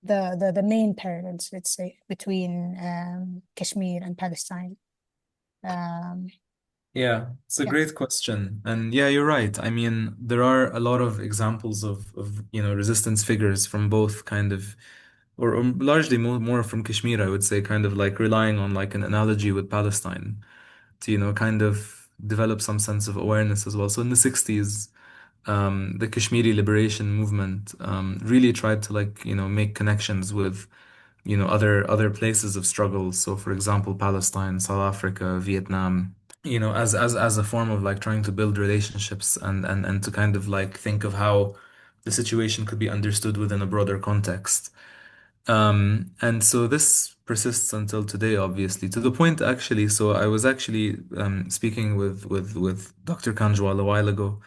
the main parallels, let's say, between Kashmir and Palestine? Um, Yeah, it's a yeah, great question. And yeah, you're right. I mean, there are a lot of examples of resistance figures from both kind of, or largely more from Kashmir, I would say, kind of like relying on like an analogy with Palestine to, kind of develop some sense of awareness as well. So in the 60s, the Kashmiri liberation movement really tried to like, make connections with, other places of struggle. So for example, Palestine, South Africa, Vietnam, as a form of like trying to build relationships and to kind of like think of how the situation could be understood within a broader context. And so this persists until today, obviously, to the point actually. So I was actually speaking with Dr. Kanjwal a while ago,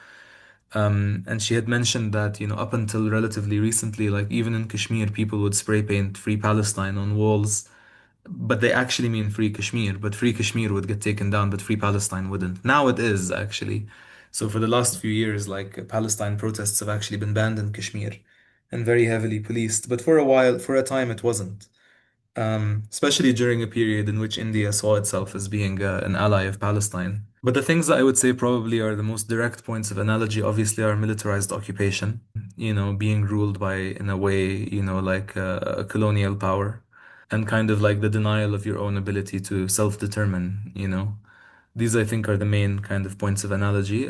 and she had mentioned that, up until relatively recently, like even in Kashmir, people would spray paint Free Palestine on walls, but they actually mean Free Kashmir, but Free Kashmir would get taken down, but Free Palestine wouldn't. Now it is actually. So for the last few years, like Palestine protests have actually been banned in Kashmir and very heavily policed. But for a time, it wasn't. Especially during a period in which India saw itself as being an ally of Palestine. But the things that I would say probably are the most direct points of analogy, obviously, are militarized occupation, being ruled by, in a way, like a colonial power, and kind of like the denial of your own ability to self-determine. These, I think, are the main kind of points of analogy.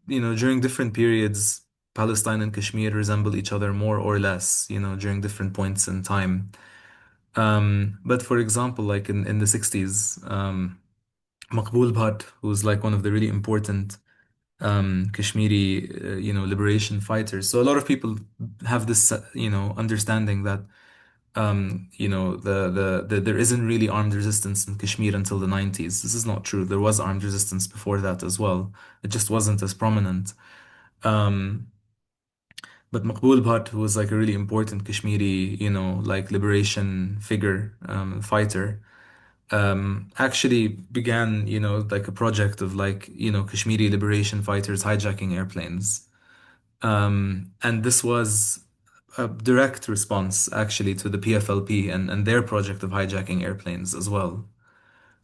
During different periods, Palestine and Kashmir resemble each other more or less, during different points in time. But for example, like in the 60s, Maqbul Bhat, who's like one of the really important Kashmiri, liberation fighters. So a lot of people have this, understanding that There isn't really armed resistance in Kashmir until the 90s. This is not true. There was armed resistance before that as well. It just wasn't as prominent. Um, but Maqbul Bhat, who was like a really important Kashmiri, like liberation figure, fighter, actually began, like a project of like, Kashmiri liberation fighters hijacking airplanes. And this was a direct response actually to the PFLP and their project of hijacking airplanes as well.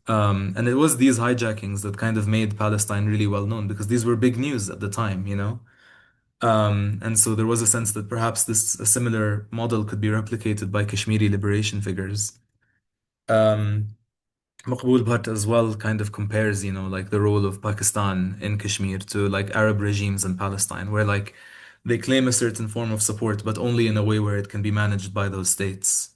And it was these hijackings that kind of made Palestine really well known because these were big news at the time. And so there was a sense that perhaps a similar model could be replicated by Kashmiri liberation figures. Um, Maqbul Bhat as well kind of compares, like the role of Pakistan in Kashmir to like Arab regimes in Palestine, where like they claim a certain form of support, but only in a way where it can be managed by those states.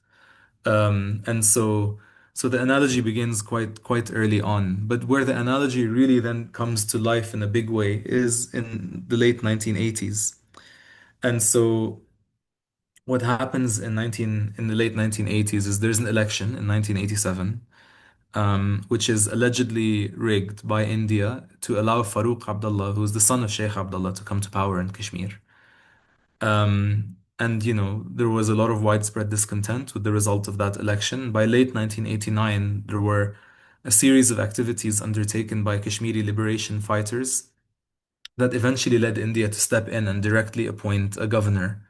And so the analogy begins quite early on, but where the analogy really then comes to life in a big way is in the late 1980s. And so what happens in the late 1980s is there's an election in 1987, which is allegedly rigged by India to allow Farooq Abdullah, who's the son of Sheikh Abdullah, to come to power in Kashmir. And there was a lot of widespread discontent with the result of that election. By late 1989, there were a series of activities undertaken by Kashmiri liberation fighters that eventually led India to step in and directly appoint a governor,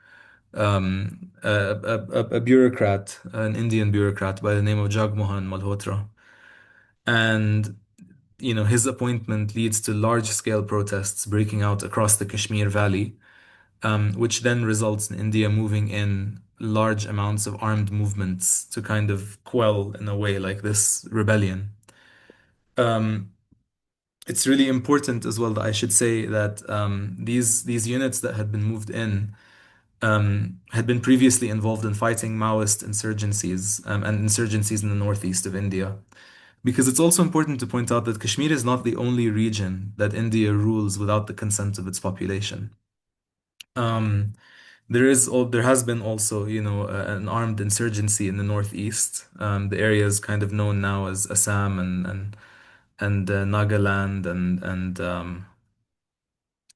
a bureaucrat, an Indian bureaucrat by the name of Jagmohan Malhotra. And his appointment leads to large-scale protests breaking out across the Kashmir Valley, which then results in India moving in large amounts of armed movements to kind of quell, in a way, like this rebellion. Um, it's really important as well that I should say that these units that had been moved in had been previously involved in fighting Maoist insurgencies and insurgencies in the northeast of India. Because it's also important to point out that Kashmir is not the only region that India rules without the consent of its population. Um, there has been also, an armed insurgency in the northeast. The area is kind of known now as Assam and Nagaland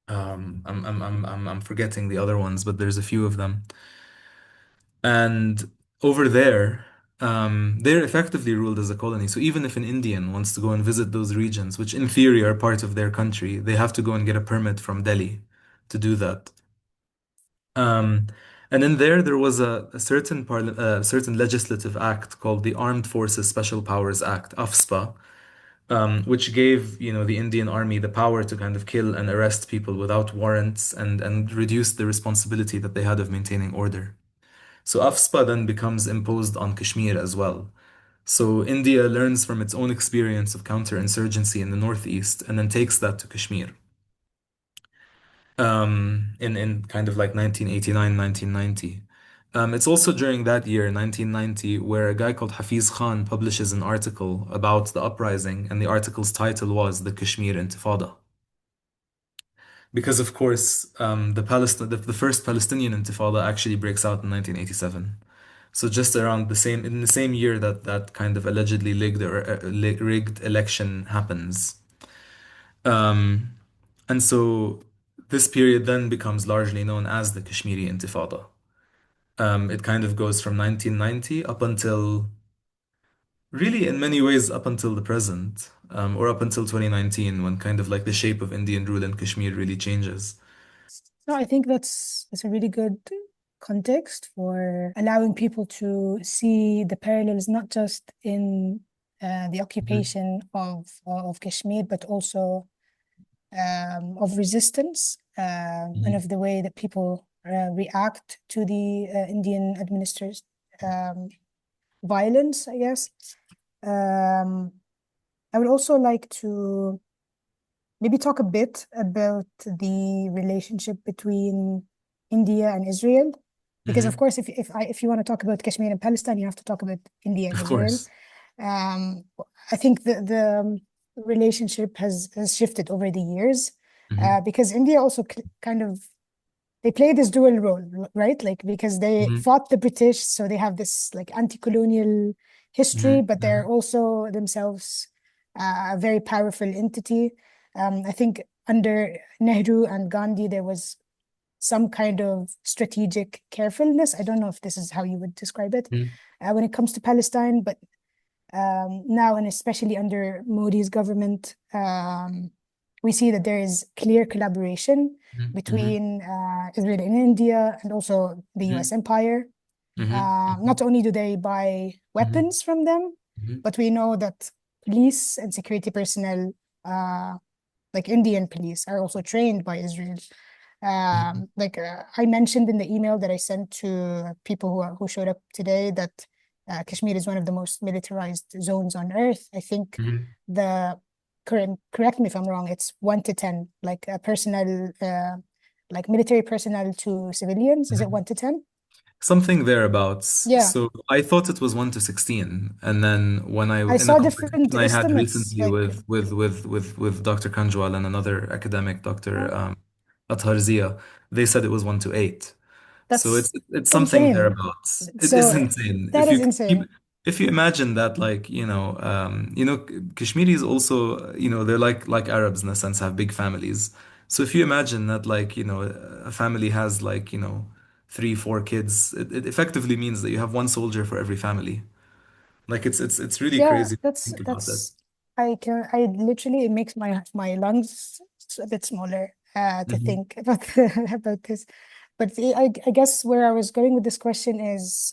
I'm forgetting the other ones, but there's a few of them. And over there, they're effectively ruled as a colony. So even if an Indian wants to go and visit those regions, which in theory are part of their country, they have to go and get a permit from Delhi to do that. Um, and in there was a certain legislative act called the Armed Forces Special Powers Act, AFSPA, which gave, the Indian Army the power to kind of kill and arrest people without warrants and reduce the responsibility that they had of maintaining order. So AFSPA then becomes imposed on Kashmir as well. So India learns from its own experience of counterinsurgency in the northeast and then takes that to Kashmir. In kind of like 1989, 1990. It's also during that year, 1990, where a guy called Hafiz Khan publishes an article about the uprising, and the article's title was The Kashmir Intifada. Because of course, the first Palestinian Intifada actually breaks out in 1987. So just around in the same year that that kind of allegedly rigged election happens. Um, and so this period then becomes largely known as the Kashmiri Intifada. It kind of goes from 1990 up until, really in many ways, up until the present, or up until 2019, when kind of like the shape of Indian rule in Kashmir really changes. No, I think that's a really good context for allowing people to see the parallels not just in the Mhm. occupation of Kashmir, but also of resistance and Mhm. of the way that people react to the Indian administrators' um, violence, I guess. Um, I would also like to maybe talk a bit about the relationship between India and Israel, because of Mhm. course, if you want to talk about Kashmir and Palestine, you have to talk about India and Of Israel. course. Um, I think the relationship has shifted over the years Mhm. because India also kind of they play this dual role, right? Like because they Hmm. fought the British, so they have this like anti-colonial history, Hmm. but they're Hmm. also themselves a very powerful entity. I think under Nehru and Gandhi, there was some kind of strategic carefulness. I don't know if this is how you would describe it when it comes to Palestine, but now, and especially under Modi's government, we see that there is clear collaboration Hmm. between Israel and India and also the US Hmm. empire. Hmm. Not only do they buy Hmm. weapons from them, Hmm. but we know that police and security personnel, uh, like Indian police, are also trained by Israel. I mentioned in the email that I sent to people who showed up today that Kashmir is one of the most militarized zones on earth. I think Hmm. the correct me if I'm wrong, it's 1 to 10, like personnel, like military personnel to civilians. Is it Hmm. 1 to 10? Something thereabouts. Yeah, So I thought it was 1 to 16. And then when I I in a saw different conversation I had estimates. recently Like with Dr. Kanjwal and another academic, Dr. uh, Athar Zia, they said it was 1 to 8. So that's it's something insane. thereabouts. It is So insane. that is insane. If you imagine that, like, Kashmiris also, they're like Arabs in a sense, have big families. So if you imagine that, like, a family has like, three, four kids, it effectively means that you have one soldier for every family. Like it's really Yeah, crazy to think about that. I literally, it makes my lungs a bit smaller to Hmm. think about about this. But I guess where I was going with this question is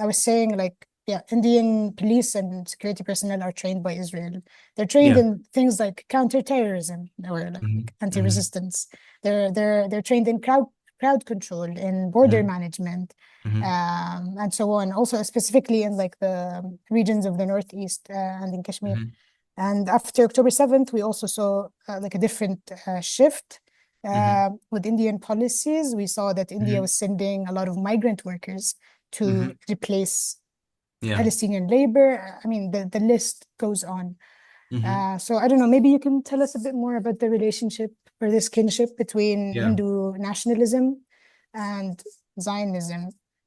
I was saying like yeah, Indian police and security personnel are trained by Israel. They're trained Yeah. in things like counterterrorism or like Hmm. Hmm. anti-resistance. They're trained in crowd control, in border Hmm. management, Hmm. and so on. Also, specifically in like the regions of the Northeast and in Kashmir. Hmm. And after October 7th, we also saw like a different shift Hmm. with Indian policies. We saw that India Hmm. was sending a lot of migrant workers to Hmm. replace Yeah. Palestinian labor. I mean, the list goes on. Hmm. So I don't know, maybe you can tell us a bit more about the relationship or this kinship between Yeah. Hindu nationalism and Zionism.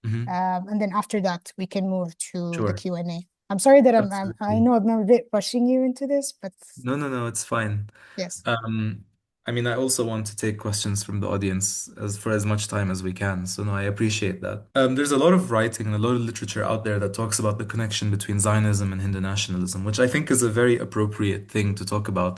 Hmm. And then after that, we can move to the Sure. Q&A. I'm sorry that I Absolutely. know I'm a bit rushing you into this, but No, no, no, it's fine. yes, Um, I mean, I also want to take questions from the audience as much time as we can. So no, I appreciate that. There's a lot of writing and a lot of literature out there that talks about the connection between Zionism and Hindu nationalism, which I think is a very appropriate thing to talk about.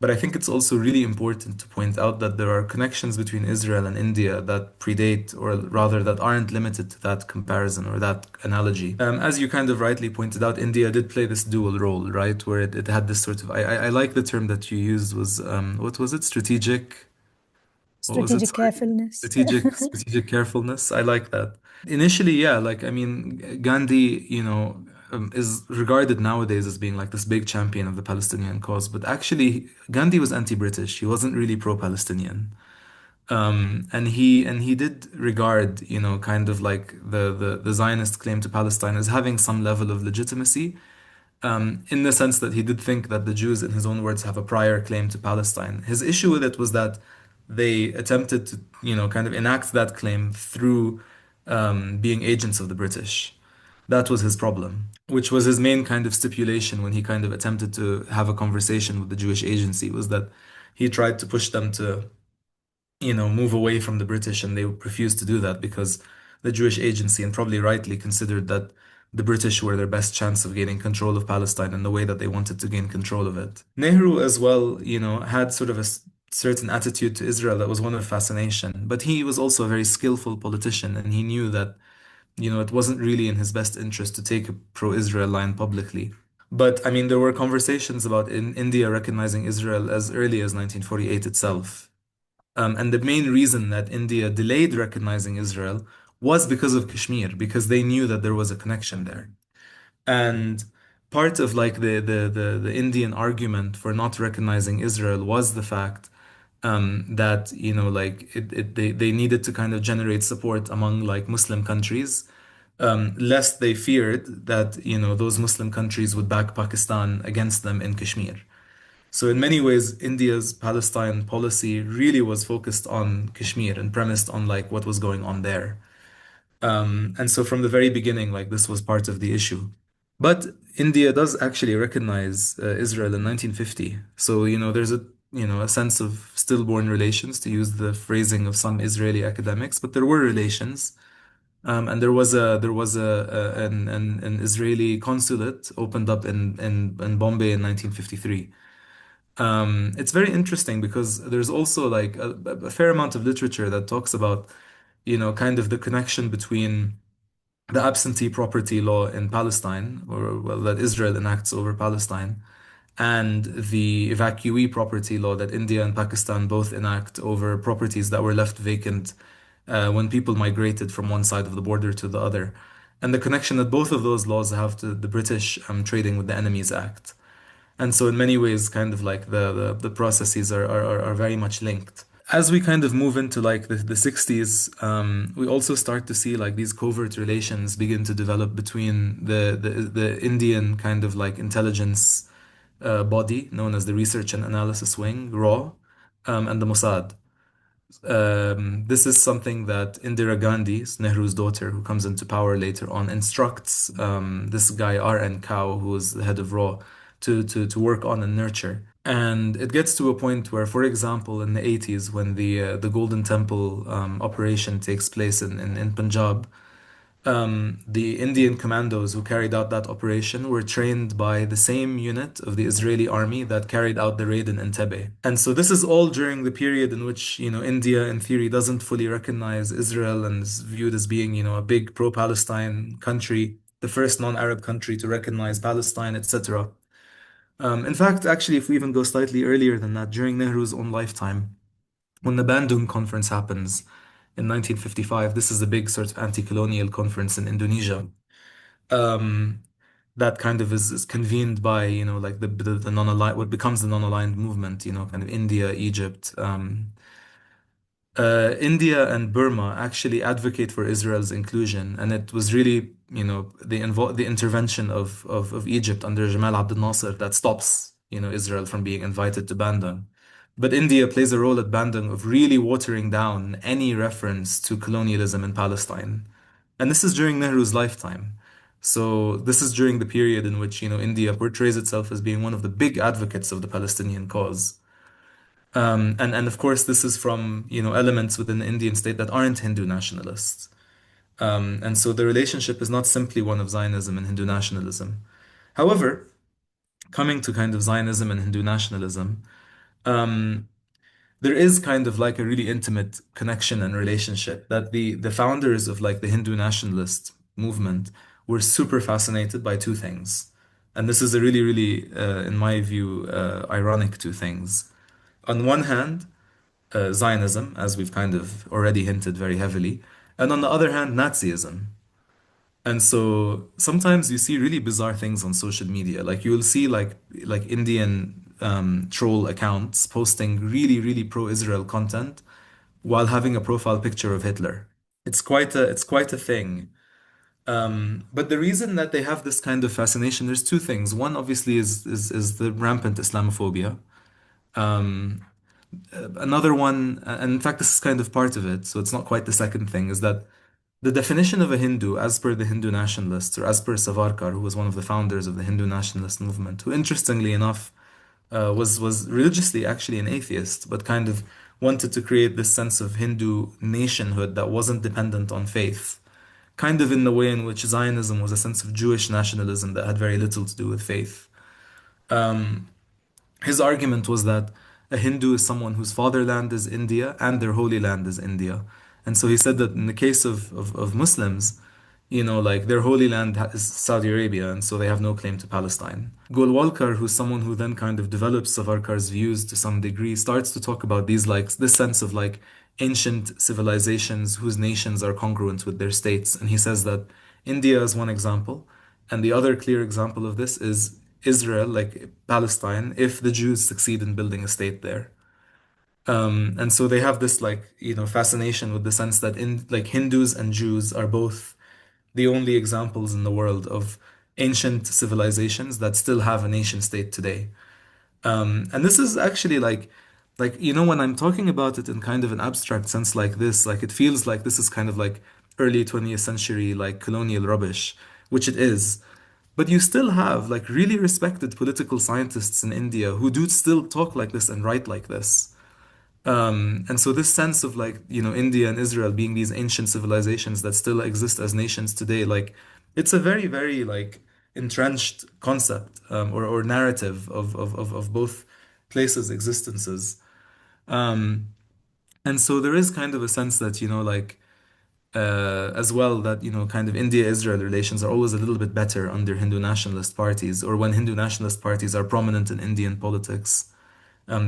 But I think it's also really important to point out that there are connections between Israel and India that predate, or rather, that aren't limited to that comparison or that analogy. As you kind of rightly pointed out, India did play this dual role, right? Where it had this sort of, I like the term that you used was, what was it? Strategic, what was it? strategic Sorry. carefulness. Strategic carefulness. I like that. Initially, yeah, like, I mean, Gandhi, is regarded nowadays as being like this big champion of the Palestinian cause, but actually, Gandhi was anti-British. He wasn't really pro-Palestinian. And he did regard, kind of like the Zionist claim to Palestine as having some level of legitimacy, in the sense that he did think that the Jews, in his own words, have a prior claim to Palestine. His issue with it was that they attempted to, kind of enact that claim through being agents of the British. That was his problem, which was his main kind of stipulation when he kind of attempted to have a conversation with the Jewish agency, was that he tried to push them to, move away from the British, and they refused to do that because the Jewish agency, and probably rightly, considered that the British were their best chance of gaining control of Palestine in the way that they wanted to gain control of it. Nehru as well, had sort of a certain attitude to Israel that was one of fascination, but he was also a very skillful politician, and he knew that, it wasn't really in his best interest to take a pro-Israel line publicly. But I mean, there were conversations about in India recognizing Israel as early as 1948 itself. And the main reason that India delayed recognizing Israel was because of Kashmir, because they knew that there was a connection there. And part of like the Indian argument for not recognizing Israel was the fact that, like they needed to kind of generate support among like Muslim countries, lest they feared that, those Muslim countries would back Pakistan against them in Kashmir. So in many ways, India's Palestine policy really was focused on Kashmir and premised on like what was going on there. And so from the very beginning, like this was part of the issue. But India does actually recognize Israel in 1950. So, there's a sense of stillborn relations, to use the phrasing of some Israeli academics, but there were relations. And there was an Israeli consulate opened up in Bombay in 1953. It's very interesting because there's also like a fair amount of literature that talks about, kind of the connection between the absentee property law in Palestine, or well, that Israel enacts over Palestine, and the evacuee property law that India and Pakistan both enact over properties that were left vacant when people migrated from one side of the border to the other. And the connection that both of those laws have to the British Trading with the Enemies Act. And so in many ways, kind of like the processes are very much linked. As we kind of move into like the 60s, we also start to see like these covert relations begin to develop between the Indian kind of like intelligence body known as the Research and Analysis Wing, RAW, and the Mossad. This is something that Indira Gandhi, Nehru's daughter, who comes into power later on, instructs this guy R.N. Kao, who was the head of RAW, to work on and nurture. And it gets to a point where, for example, in the 80s, when the Golden Temple operation takes place in Punjab, the Indian commandos who carried out that operation were trained by the same unit of the Israeli army that carried out the raid in Entebbe. And so this is all during the period in which, India in theory doesn't fully recognize Israel and is viewed as being, a big pro-Palestine country, the first non-Arab country to recognize Palestine, etc. In fact, actually, if we even go slightly earlier than that, during Nehru's own lifetime, when the Bandung Conference happens in 1955, this is a big sort of anti-colonial conference in Indonesia. Um, that kind of is convened by, like the non-aligned, what becomes the non-aligned movement, kind of India, Egypt. India and Burma actually advocate for Israel's inclusion, and it was really, the intervention of Egypt under Jamal Abdel Nasser that stops, Israel from being invited to Bandung. But India plays a role at Bandung of really watering down any reference to colonialism in Palestine. And this is during Nehru's lifetime. So this is during the period in which, India portrays itself as being one of the big advocates of the Palestinian cause. And of course, this is from, elements within the Indian state that aren't Hindu nationalists. And so the relationship is not simply one of Zionism and Hindu nationalism. However, coming to kind of Zionism and Hindu nationalism, um, there is kind of like a really intimate connection and relationship that the founders of like the Hindu nationalist movement were super fascinated by two things. And this is a really, really, in my view, ironic two things. On one hand, Zionism, as we've kind of already hinted very heavily, and on the other hand, Nazism. And so sometimes you see really bizarre things on social media. Like you'll see like Indian troll accounts posting really, really pro-Israel content while having a profile picture of Hitler. It's quite a thing. But the reason that they have this kind of fascination, there's two things. One obviously is the rampant Islamophobia. Another one, and in fact, this is kind of part of it, so it's not quite the second thing, is that the definition of a Hindu, as per the Hindu nationalists, or as per Savarkar, who was one of the founders of the Hindu nationalist movement, who interestingly enough was religiously actually an atheist, but kind of wanted to create this sense of Hindu nationhood that wasn't dependent on faith, kind of in the way in which Zionism was a sense of Jewish nationalism that had very little to do with faith. His argument was that a Hindu is someone whose fatherland is India and their holy land is India. And so he said that in the case of Muslims, like their holy land is Saudi Arabia, and so they have no claim to Palestine. Golwalkar, who's someone who then kind of develops Savarkar's views to some degree, starts to talk about these like this sense of like ancient civilizations whose nations are congruent with their states. And he says that India is one example, and the other clear example of this is Israel, like Palestine, if the Jews succeed in building a state there. And so they have this like, fascination with the sense that in like Hindus and Jews are both the only examples in the world of ancient civilizations that still have a nation state today. And this is actually like, when I'm talking about it in kind of an abstract sense like this, like it feels like this is kind of like early 20th century, like colonial rubbish, which it is. But you still have like really respected political scientists in India who do still talk like this and write like this. And so this sense of like, India and Israel being these ancient civilizations that still exist as nations today, like it's a very, very like entrenched concept, or narrative of both places' existences. Um, and so there is kind of a sense that, like as well that, kind of India-Israel relations are always a little bit better under Hindu nationalist parties or when Hindu nationalist parties are prominent in Indian politics,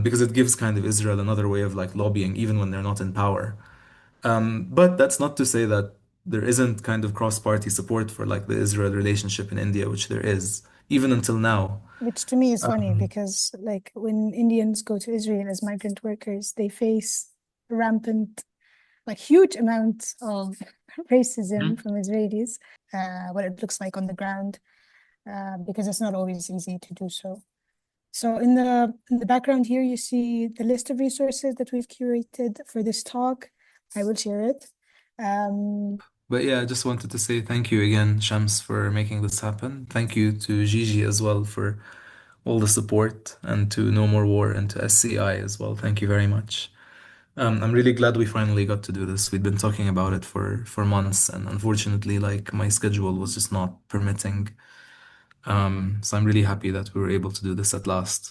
because it gives kind of Israel another way of like lobbying, even when they're not in power. But that's not to say that there isn't kind of cross-party support for like the Israel relationship in India, which there is, even until now. Which to me is funny Um, because, like, when Indians go to Israel as migrant workers, they face rampant, like, huge amounts of racism from Israelis, what it looks like on the ground, because it's not always easy to do so. So in the background here, you see the list of resources that we've curated for this talk. I will share it. Um, But yeah, I just wanted to say thank you again, Shams, for making this happen. Thank you to Gigi as well for all the support, and to No More War and to SCI as well. Thank you very much. I'm really glad we finally got to do this. We'd been talking about it for months, and unfortunately, like my schedule was just not permitting. So I'm really happy that we were able to do this at last.